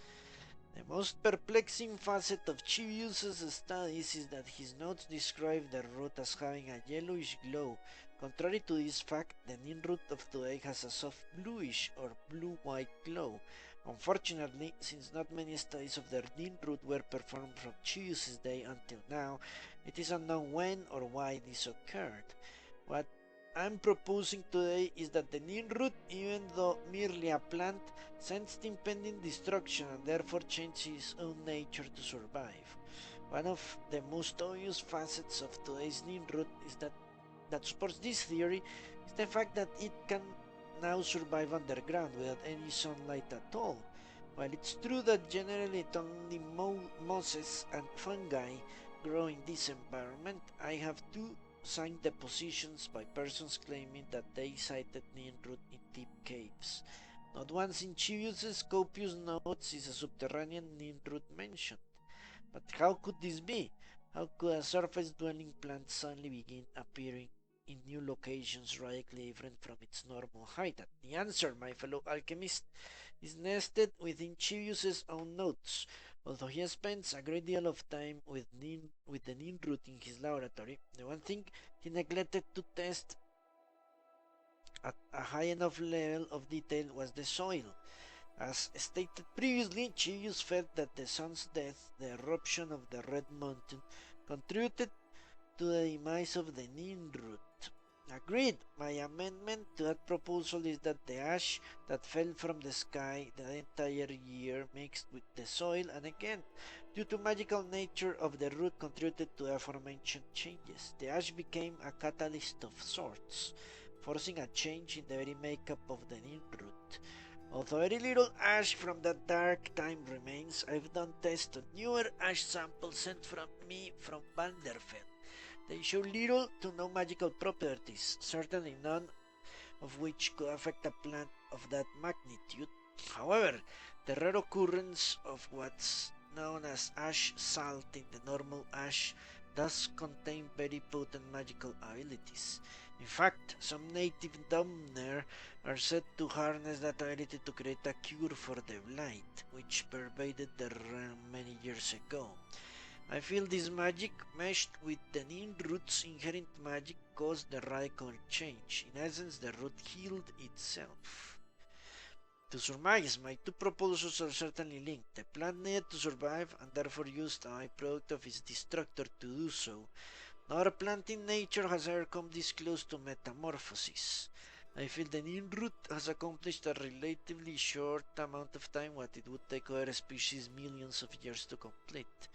The most perplexing facet of Chivius's studies is that his notes describe the root as having a yellowish glow. Contrary to this fact, the Ninroot of today has a soft bluish or blue-white glow. Unfortunately, since not many studies of the Ninroot were performed from Chivius's day until now, it is unknown when or why this occurred. What I'm proposing today is that the Ninroot, even though merely a plant, sensed impending destruction and therefore changed its own nature to survive. One of the most obvious facets of today's Ninroot is that supports this theory is the fact that it can now survive underground without any sunlight at all. While it's true that generally it only mosses and fungi grow in this environment, I have two signed depositions by persons claiming that they sighted Ninroot in deep caves. Not once in Chivius's copious notes is a subterranean Ninroot mentioned. But how could this be? How could a surface-dwelling plant suddenly begin appearing in new locations radically different from its normal habitat? The answer, my fellow alchemist, is nested within Chivius's own notes. Although he spends a great deal of time with the Ninroot in his laboratory, the one thing he neglected to test at a high enough level of detail was the soil. As stated previously, Chivius felt that the sun's death, the eruption of the Red Mountain, contributed to the demise of the Ninroot. Agreed. My amendment to that proposal is that the ash that fell from the sky the entire year mixed with the soil and again, due to magical nature of the root, contributed to the aforementioned changes. The ash became a catalyst of sorts, forcing a change in the very makeup of the Ninroot. Although very little ash from that dark time remains, I've done tests on newer ash samples sent from Vanderfell. They show little to no magical properties, certainly none of which could affect a plant of that magnitude. However, the rare occurrence of what's known as ash salt in the normal ash does contain very potent magical abilities. In fact, some native Domner are said to harness that ability to create a cure for the blight, which pervaded the realm many years ago. I feel this magic, meshed with the Ninroot's inherent magic, caused the radical change. In essence, the root healed itself. To surmise, my two proposals are certainly linked. The plant needed to survive and therefore used a byproduct of its destructor to do so. No other plant in nature has ever come this close to metamorphosis. I feel the Ninroot has accomplished a relatively short amount of time what it would take other species millions of years to complete.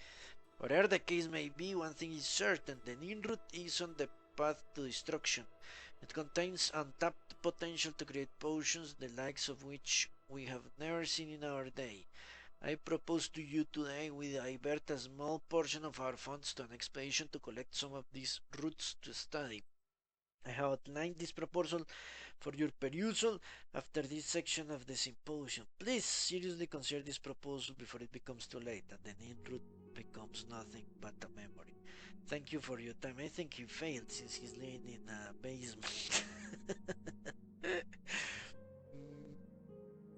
Whatever the case may be, one thing is certain, the Ninroot is on the path to destruction. It contains untapped potential to create potions, the likes of which we have never seen in our day. I propose to you today we divert a small portion of our funds to an expedition to collect some of these roots to study. I have outlined this proposal for your perusal after this section of the symposium. Please seriously consider this proposal before it becomes too late and the Ninroot becomes nothing but a memory. Thank you for your time. I think he failed since he's living in a basement.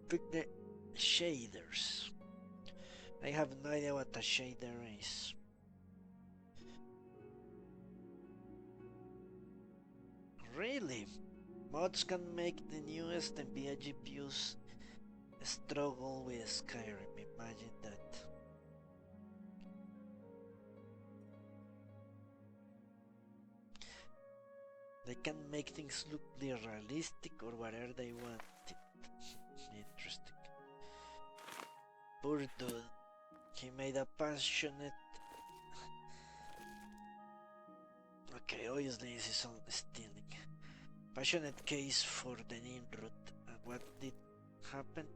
Pick the shaders. I have no idea what a shader is. Really? Mods can make the newest NVIDIA GPUs struggle with Skyrim. Imagine that. They can make things look realistic or whatever they want. Interesting. Poor dude. He made a passionate... Okay, obviously this is all stealing. Passionate case for the Nimrod. And what did happen?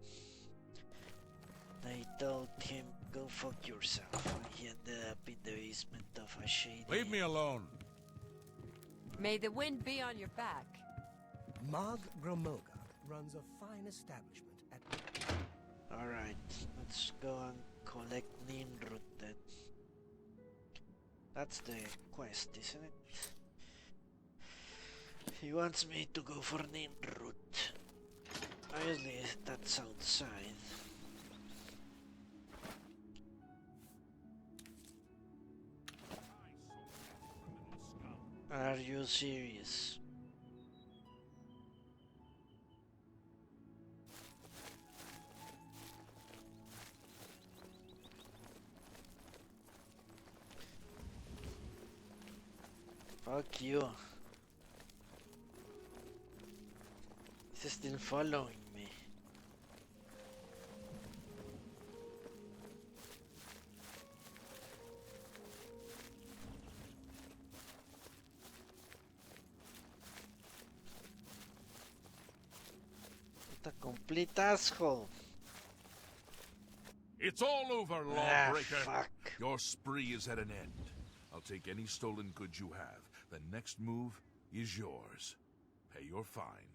They told him, go fuck yourself. And he ended up in the basement of a shady... Leave me alone. May the wind be on your back. Mag Gromoga runs a fine establishment at... Alright, let's go and collect Nimrod then. That's the quest, isn't it? He wants me to go for Nimrod. Obviously, that's outside. Are you serious? Fuck you. He's still following me. What a complete asshole. It's all over, lawbreaker. Fuck. Your spree is at an end. I'll take any stolen goods you have. The next move is yours. Pay your fine,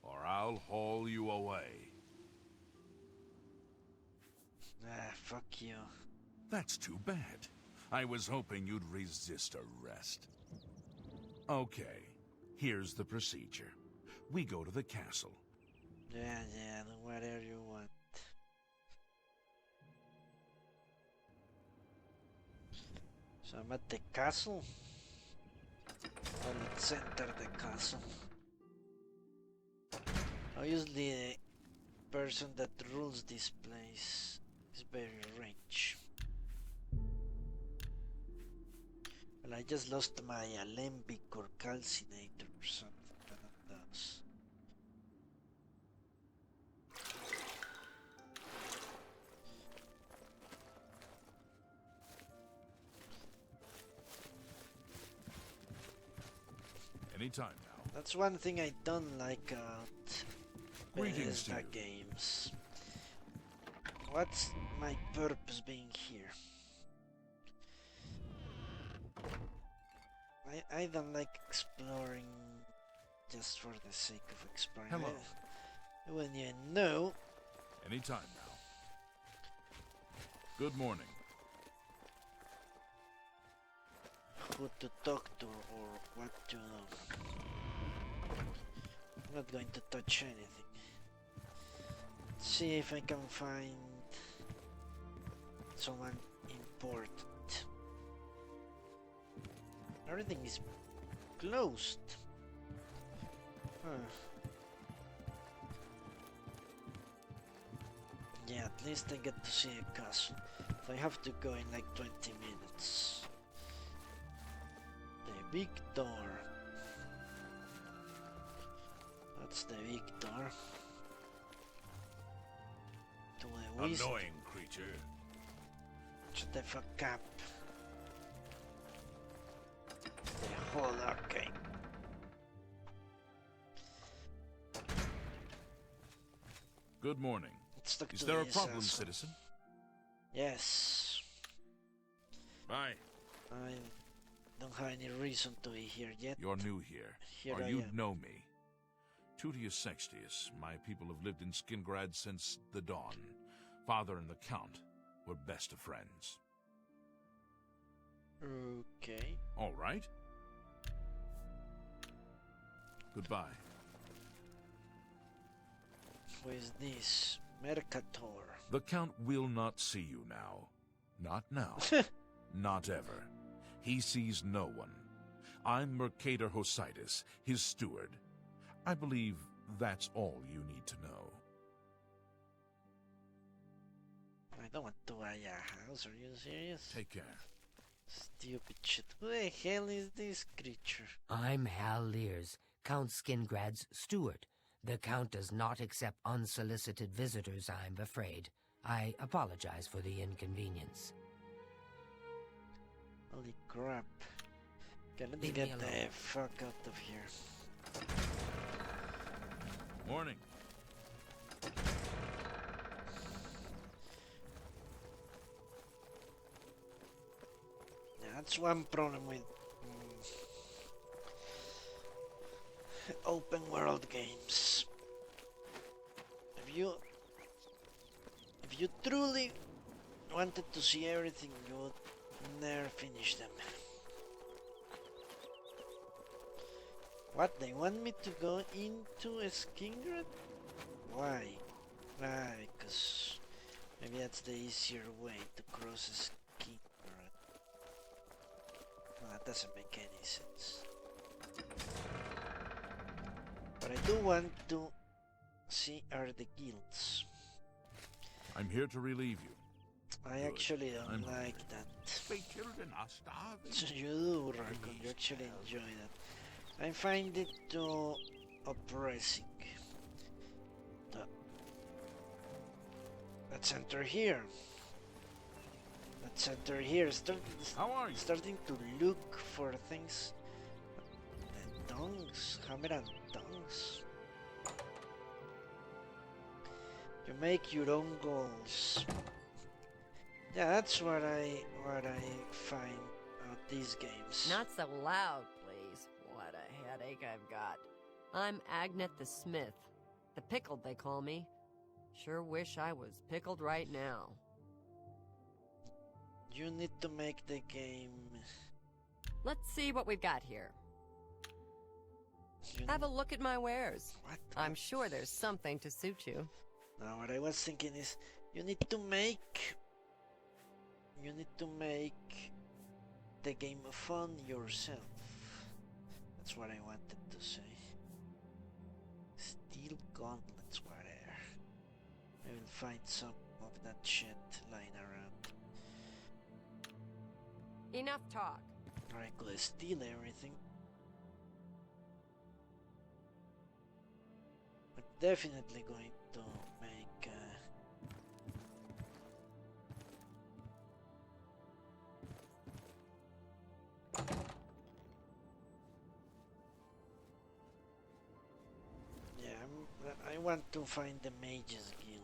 or I'll haul you away. Fuck you. That's too bad. I was hoping you'd resist arrest. Okay, here's the procedure. We go to the castle. Yeah, whatever you want. So I'm at the castle. Well, let's enter the castle. Obviously, the person that rules this place is very rich. Well, I just lost my alembic or calcinator or something. One of those. Anytime now. That's one thing I don't like about Greetings to Bethesda you. games. What's my purpose being here? I don't like exploring just for the sake of exploring. Hello. When you know. Anytime now. Good morning. Who to talk to or what to know. I'm not going to touch anything. Let's see if I can find someone important. Everything is closed. Huh. Yeah, at least I get to see a castle. So I have to go in like 20 minutes. The big door. That's the big door. To the west. Annoying creature. Shut the fuck up. The whole arcade. Good morning. Let's talk Is to there a this problem, asshole. citizen? Yes. Bye. I don't have any reason to be here yet. You're new here, Here or I you am. know me. Tutius Sextius, my people have lived in Skingrad since the dawn. Father and the Count were best of friends. Okay. All right. Goodbye. Who is this? Mercator. The Count will not see you now. Not now. Not ever. He sees no one. I'm Mercator Hositis, his steward. I believe that's all you need to know. I don't want to buy a house, are you serious? Take care. Stupid shit. Who the hell is this creature? I'm Hal Lears, Count Skingrad's steward. The Count does not accept unsolicited visitors, I'm afraid. I apologize for the inconvenience. Holy crap. Okay, let's Leave get me the alone. fuck out of here. Morning. Yeah, that's one problem with open world games. If you truly wanted to see everything, you would never finish them. What, they want me to go into a Skingred? Why? Because maybe that's the easier way to cross a Skingred. No, that doesn't make any sense. What I do want to see are the guilds. I'm here to relieve you. I actually don't I'm like hungry. that. My children are starving. So you do, Raccoon, you actually enjoy that. I find it too oppressing. Let's enter here. Let's enter here. How are you? Starting to look for things. And tongues, hammer and tongues. You make your own goals. Yeah, that's what I find out these games. Not so loud, please. What a headache I've got. I'm Agnet the Smith. The Pickled, they call me. Sure wish I was pickled right now. You need to make the game. Let's see what we've got here. You Have a look at my wares. What? I'm sure there's something to suit you. Now what I was thinking is, you need to make the game fun yourself. That's what I wanted to say. Steel gauntlets were there. I will find some of that shit lying around. Enough talk. Or I could steal everything. I'm definitely going to make yeah, I want to find the Mages Guild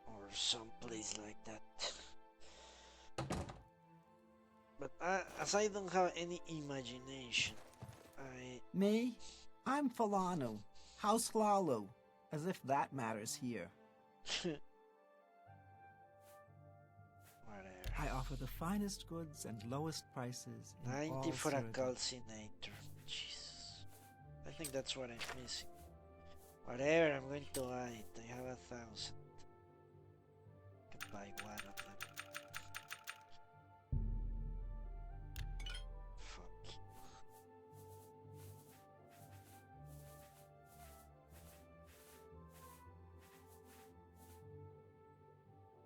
or some place like that. But as I don't have any imagination, Me? I'm Falano, House Lalo, as if that matters here. whatever. I offer the finest goods and lowest prices in 90 all for a Cyrodiil. calcinator. Jesus. I think that's what I'm missing. Whatever, I'm going to buy it. I have 1,000. I can buy one of them. Fuck.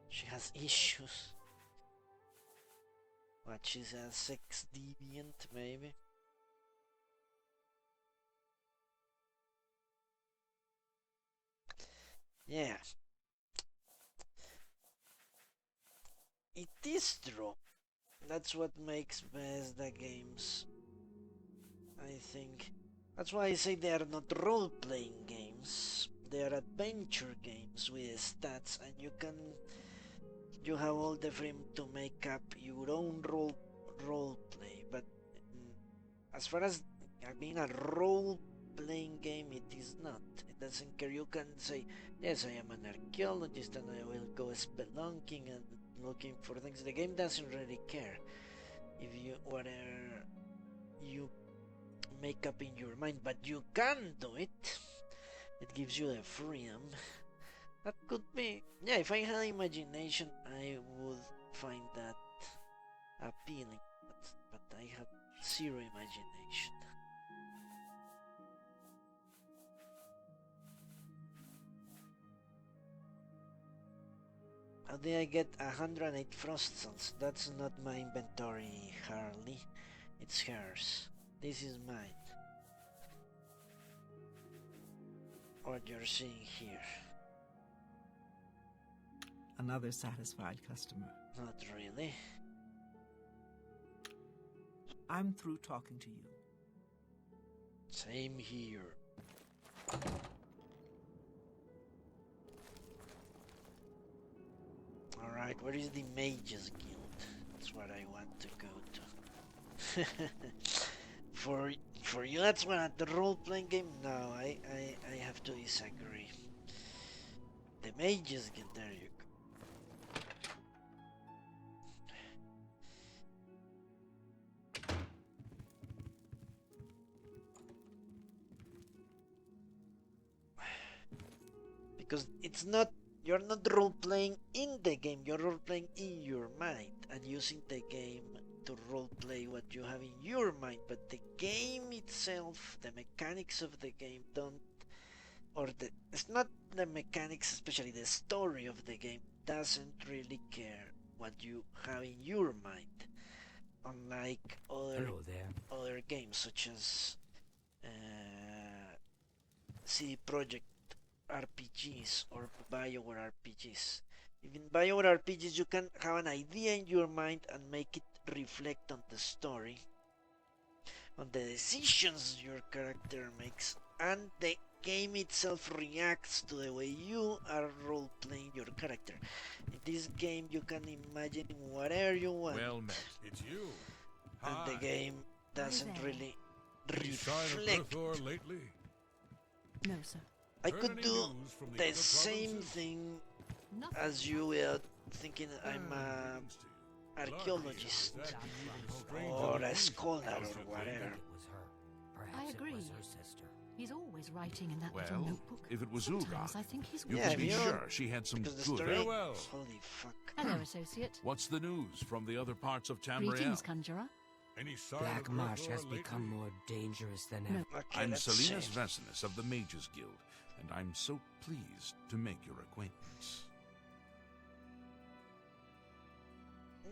She has issues. What, she's a sex deviant, maybe? Yeah. It is true. That's what makes Bethesda games, I think. That's why I say they are not role-playing games. They are adventure games with stats, and you have all the freedom to make up your own role play. But as far as being a role-playing game, it is not. It doesn't care. You can say, yes, I am an archaeologist and I will go spelunking and looking for things. The game doesn't really care if you whatever you make up in your mind, but you can do it. It gives you the freedom, That could be. Yeah, if I had imagination, I would find that appealing. But I have zero imagination. How did I get 108 frost cells? That's not my inventory, Harley. It's hers. This is mine. What you're seeing here. Another satisfied customer. Not really. I'm through talking to you. Same here. Alright, where is the Mages Guild? That's what I want to go to. For you, that's what the role-playing game? No, I have to disagree. The Mages Guild, there you go. Because it's not, you're not role-playing in the game, you're role-playing in your mind and using the game to role-play what you have in your mind, but the game itself, the mechanics of the game don't, it's not the mechanics, especially the story of the game, doesn't really care what you have in your mind, unlike other games such as CD Projekt RPGs or BioWare RPGs. In BioWare RPGs, you can have an idea in your mind and make it reflect on the story, on the decisions your character makes, and the game itself reacts to the way you are role-playing your character. In this game, you can imagine whatever you want. Well met. It's you. And the game doesn't really reflect. Lately? No, sir. I could do the same thing as you were thinking I'm an archaeologist or a scholar or whatever. I agree. He's always writing in that little Well, notebook. if it was Sometimes Uga, I think he's you Yeah, can be if you- sure she had some Because the good... story... Farewell. Holy fuck. Hello, associate. What's the news from the other parts of Greetings, Tamriel? conjurer. Any sign Black of Marsh Rotor has lately? become more dangerous than No. ever. Okay, I'm let's Salinas see. Vesinus of the Mages Guild, and I'm so pleased to make your acquaintance.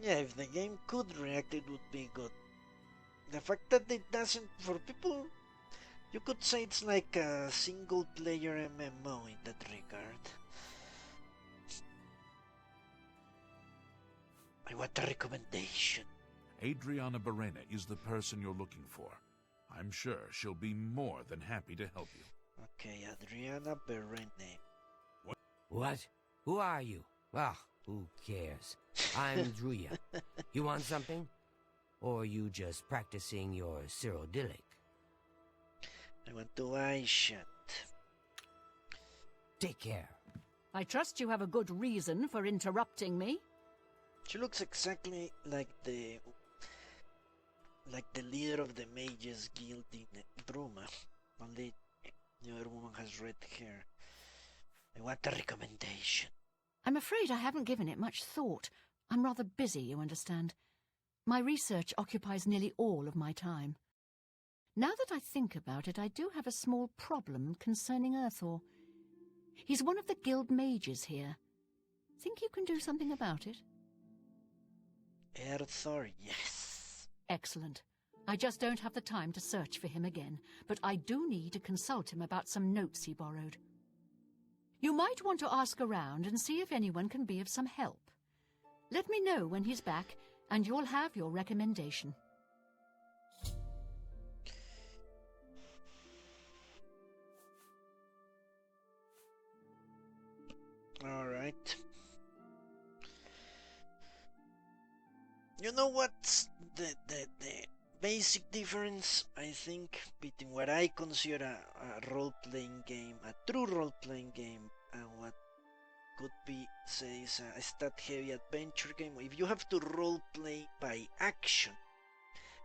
Yeah, if the game could react, it would be good. The fact that it doesn't, for people, you could say it's like a single-player MMO in that regard. I want a recommendation. Adriana Barrena is the person you're looking for. I'm sure she'll be more than happy to help you. Okay, Adriana Berene. What? Who are you? Ah, who cares? I'm Druya. You want something? Or you just practicing your Cyrodiilic? I want to buy shit. Take care. I trust you have a good reason for interrupting me. She looks exactly like the leader of the Mages Guild in Bruma. Only the other woman has red hair. I want a recommendation. I'm afraid I haven't given it much thought. I'm rather busy, you understand. My research occupies nearly all of my time. Now that I think about it, I do have a small problem concerning Earthor. He's one of the guild mages here. Think you can do something about it? Earthor, yes. Excellent. I just don't have the time to search for him again, but I do need to consult him about some notes he borrowed. You might want to ask around and see if anyone can be of some help. Let me know when he's back, and you'll have your recommendation. Alright. You know what's the basic difference, I think, between what I consider a role-playing game, a true role-playing game, and what could be, say, is a stat-heavy adventure game? If you have to role-play by action,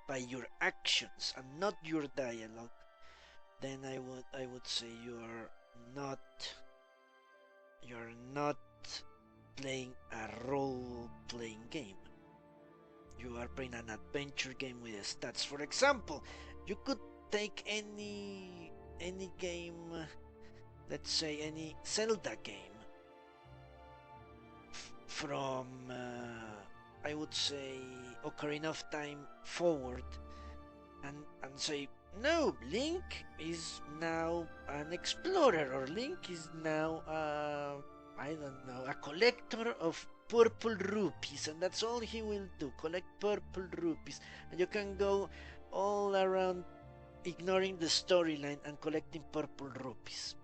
by your actions, and not your dialogue, then I would say you're not you're not playing a role-playing game. You are playing an adventure game with stats. For example, you could take any game, let's say any Zelda game, from I would say Ocarina of Time forward, and say, no, Link is now an explorer, or Link is now I don't know, a collector of purple rupees, and that's all he will do, collect purple rupees, and you can go all around ignoring the storyline and collecting purple rupees.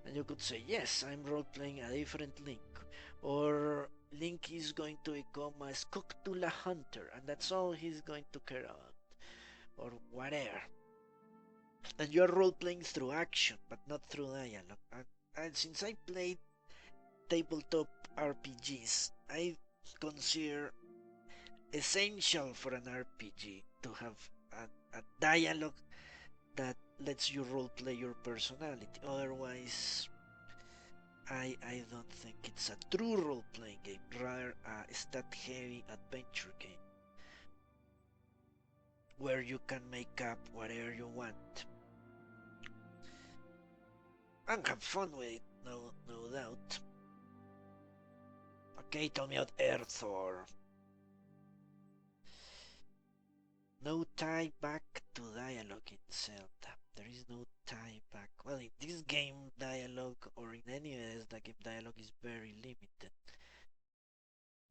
And you could say, yes, I'm role-playing a different Link, or Link is going to become a Skuktula hunter, and that's all he's going to care about, or whatever. And you're role-playing through action, but not through dialogue. And since I played tabletop RPGs, I consider essential for an RPG to have a dialogue that lets you roleplay your personality. Otherwise, I don't think it's a true role-playing game, rather a stat-heavy adventure game where you can make up whatever you want and have fun with it, no doubt. Okay, tell me about Earth, or no tie back to dialogue in Zelda. There is no tie back. Well, in this game, dialogue, or in any Zelda game, dialogue is very limited.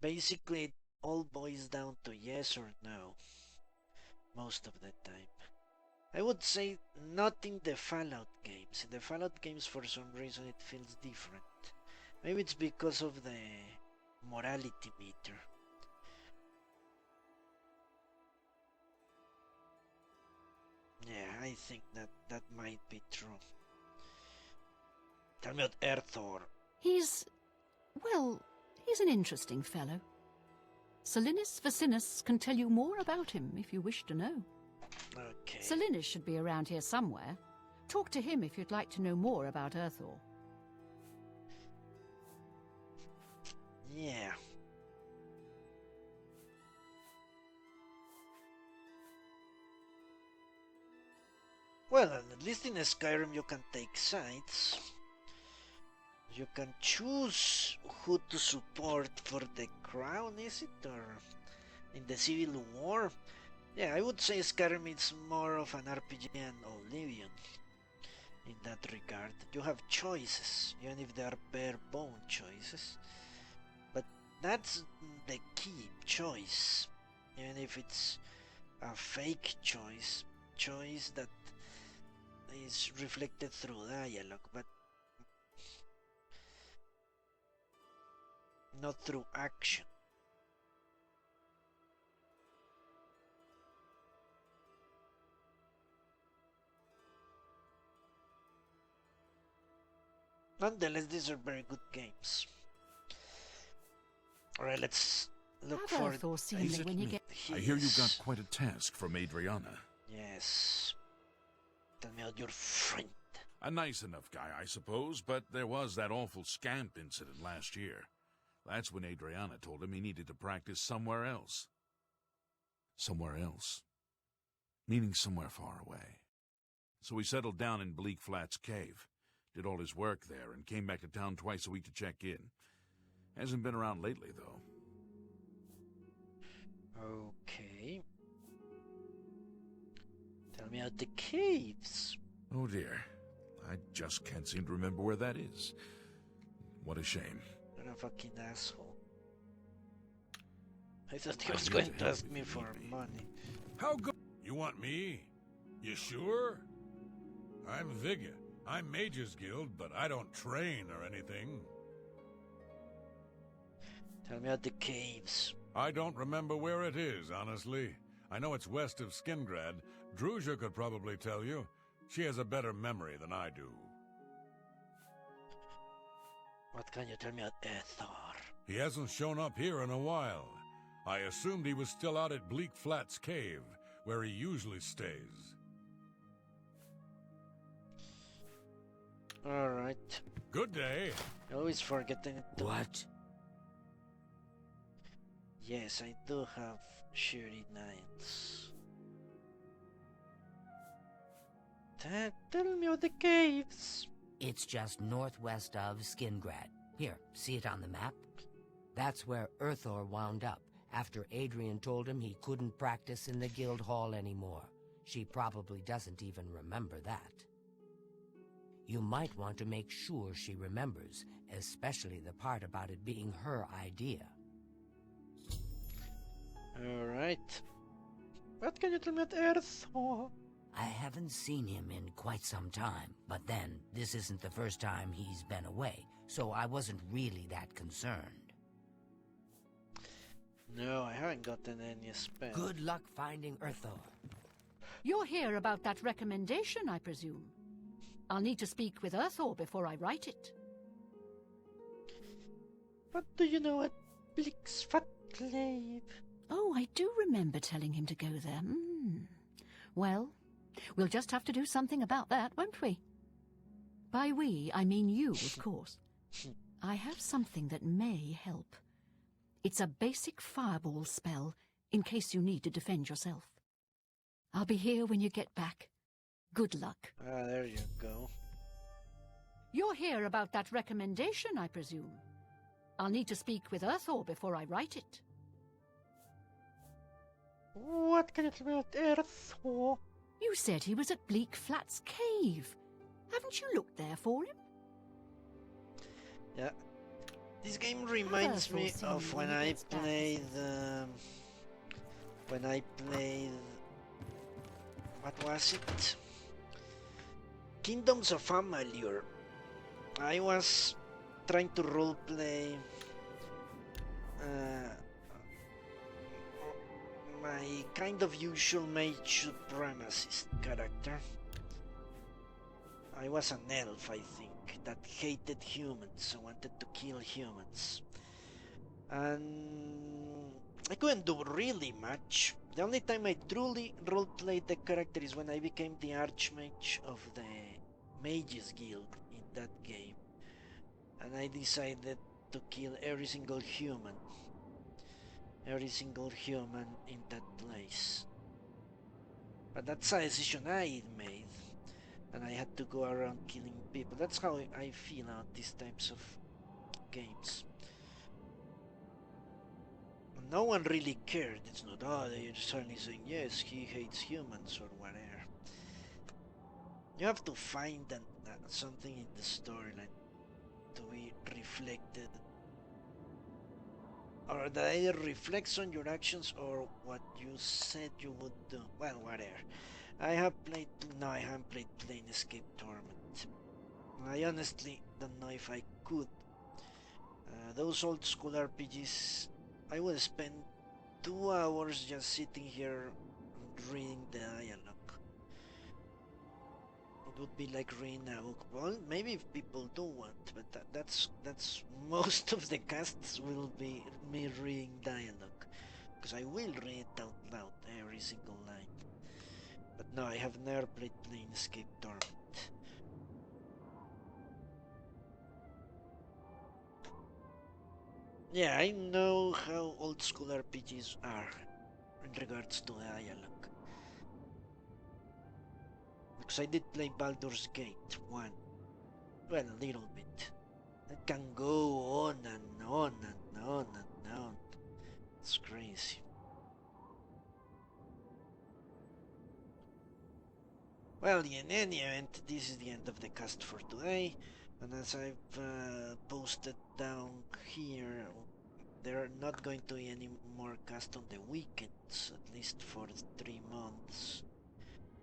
Basically, it all boils down to yes or no, most of the time. I would say not in the Fallout games. In the Fallout games, for some reason, it feels different. Maybe it's because of the morality meter. Yeah, I think that might be true. Tell me about Erthor. He's an interesting fellow. Salinis Vacinus can tell you more about him if you wish to know. Okay. Salinis should be around here somewhere. Talk to him if you'd like to know more about Erthor. Yeah. Well, at least in Skyrim you can take sides. You can choose who to support for the crown, is it? Or in the Civil War? Yeah, I would say Skyrim is more of an RPG than Oblivion in that regard. You have choices, even if they are bare-bone choices. But that's the key, choice. Even if it's a fake choice that is reflected through dialogue, but not through action. Nonetheless, these are very good games. Alright, let's look for Have Erthor seen me when you get... I hear you got quite a task from Adriana. Yes. Tell me about your friend. A nice enough guy, I suppose, but there was that awful scamp incident last year. That's when Adriana told him he needed to practice somewhere else. Somewhere else. Meaning somewhere far away. So he settled down in Bleak Flats Cave, did all his work there, and came back to town twice a week to check in. Hasn't been around lately, though. Okay. Tell me about the caves. Oh dear. I just can't seem to remember where that is. What a shame. You're a fucking asshole. I thought he was going to ask me for money. How good? You want me? You sure? I'm Vigga. I'm Mage's Guild, but I don't train or anything. Tell me about the caves. I don't remember where it is, honestly. I know it's west of Skingrad. Druzha could probably tell you. She has a better memory than I do. What can you tell me about Ethar? He hasn't shown up here in a while. I assumed he was still out at Bleak Flats Cave, where he usually stays. Alright. Good day. Always forgetting to... What? Yes, I do have shitty nights. Tell me of the caves. It's just northwest of Skingrad. Here, see it on the map? That's where Earthor wound up, after Adrian told him he couldn't practice in the guild hall anymore. She probably doesn't even remember that. You might want to make sure she remembers, especially the part about it being her idea. Alright. What can you tell me at Earthor? I haven't seen him in quite some time, but then, this isn't the first time he's been away, so I wasn't really that concerned. No, I haven't gotten any spell. Good luck finding Earthor. You're here about that recommendation, I presume. I'll need to speak with Earthor before I write it. What do you know at Blix Fat Clave? Oh, I do remember telling him to go there. Well, we'll just have to do something about that, won't we? By we, I mean you, of course. I have something that may help. It's a basic fireball spell, in case you need to defend yourself. I'll be here when you get back. Good luck. Ah, there you go. You're here about that recommendation, I presume. I'll need to speak with Earthor before I write it. What can you tell me about Earthor? You said he was at Bleak Flats Cave. Haven't you looked there for him? Yeah. This game reminds me of when I played... what was it? Kingdoms of Amalur. I was trying to roleplay my kind of usual mage supremacist character. I was an elf, I think, that hated humans and wanted to kill humans. And I couldn't do really much. The only time I truly roleplayed the character is when I became the Archmage of the Mages Guild in that game. And I decided to kill every single human. Every single human in that place. But that's a decision I made. And I had to go around killing people. That's how I feel about these types of games. No one really cared. It's not, oh, they're suddenly saying, yes, he hates humans or whatever. You have to find something in the storyline to be reflected. Or that either reflects on your actions or what you said you would do. Well, whatever. I haven't played Planescape Torment. I honestly don't know if I could. Those old school RPGs, I would spend 2 hours just sitting here reading the dialogue. It would be like reading a book. Well, maybe if people do want, but that's most of the casts will be me reading dialogue, because I will read it out loud every single line. But no, I have never played Planescape Torment. Yeah, I know how old school RPGs are in regards to dialogue. Because I did play Baldur's Gate 1. Well, a little bit. It can go on and on and on and on. It's crazy. Well, in any event, this is the end of the cast for today. And as I've posted down here, there are not going to be any more cast on the weekends, at least for 3 months,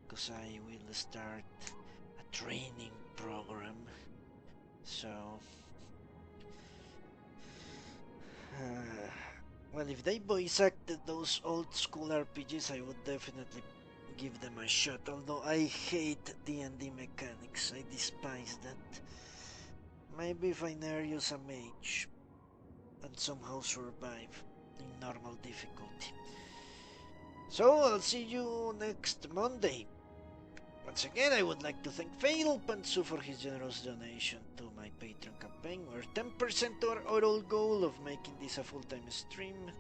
because I will start a training program. So, well, if they voice acted those old school RPGs, I would definitely give them a shot, although I hate D&D mechanics. I despise that. Maybe if I never use a mage and somehow survive in normal difficulty. So I'll see you next Monday. Once again, I would like to thank Fail Pantsu for his generous donation to my Patreon campaign. We're 10% to our old goal of making this a full-time stream.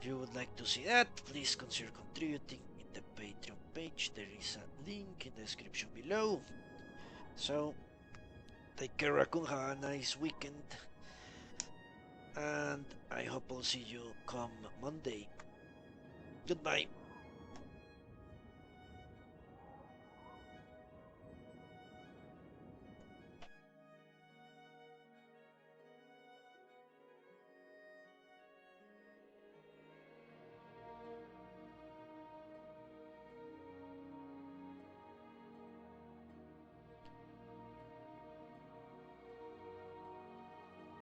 If you would like to see that, please consider contributing in the Patreon page. There is a link in the description below. So, take care, Raccoon. Have a nice weekend. And I hope I'll see you come Monday. Goodbye.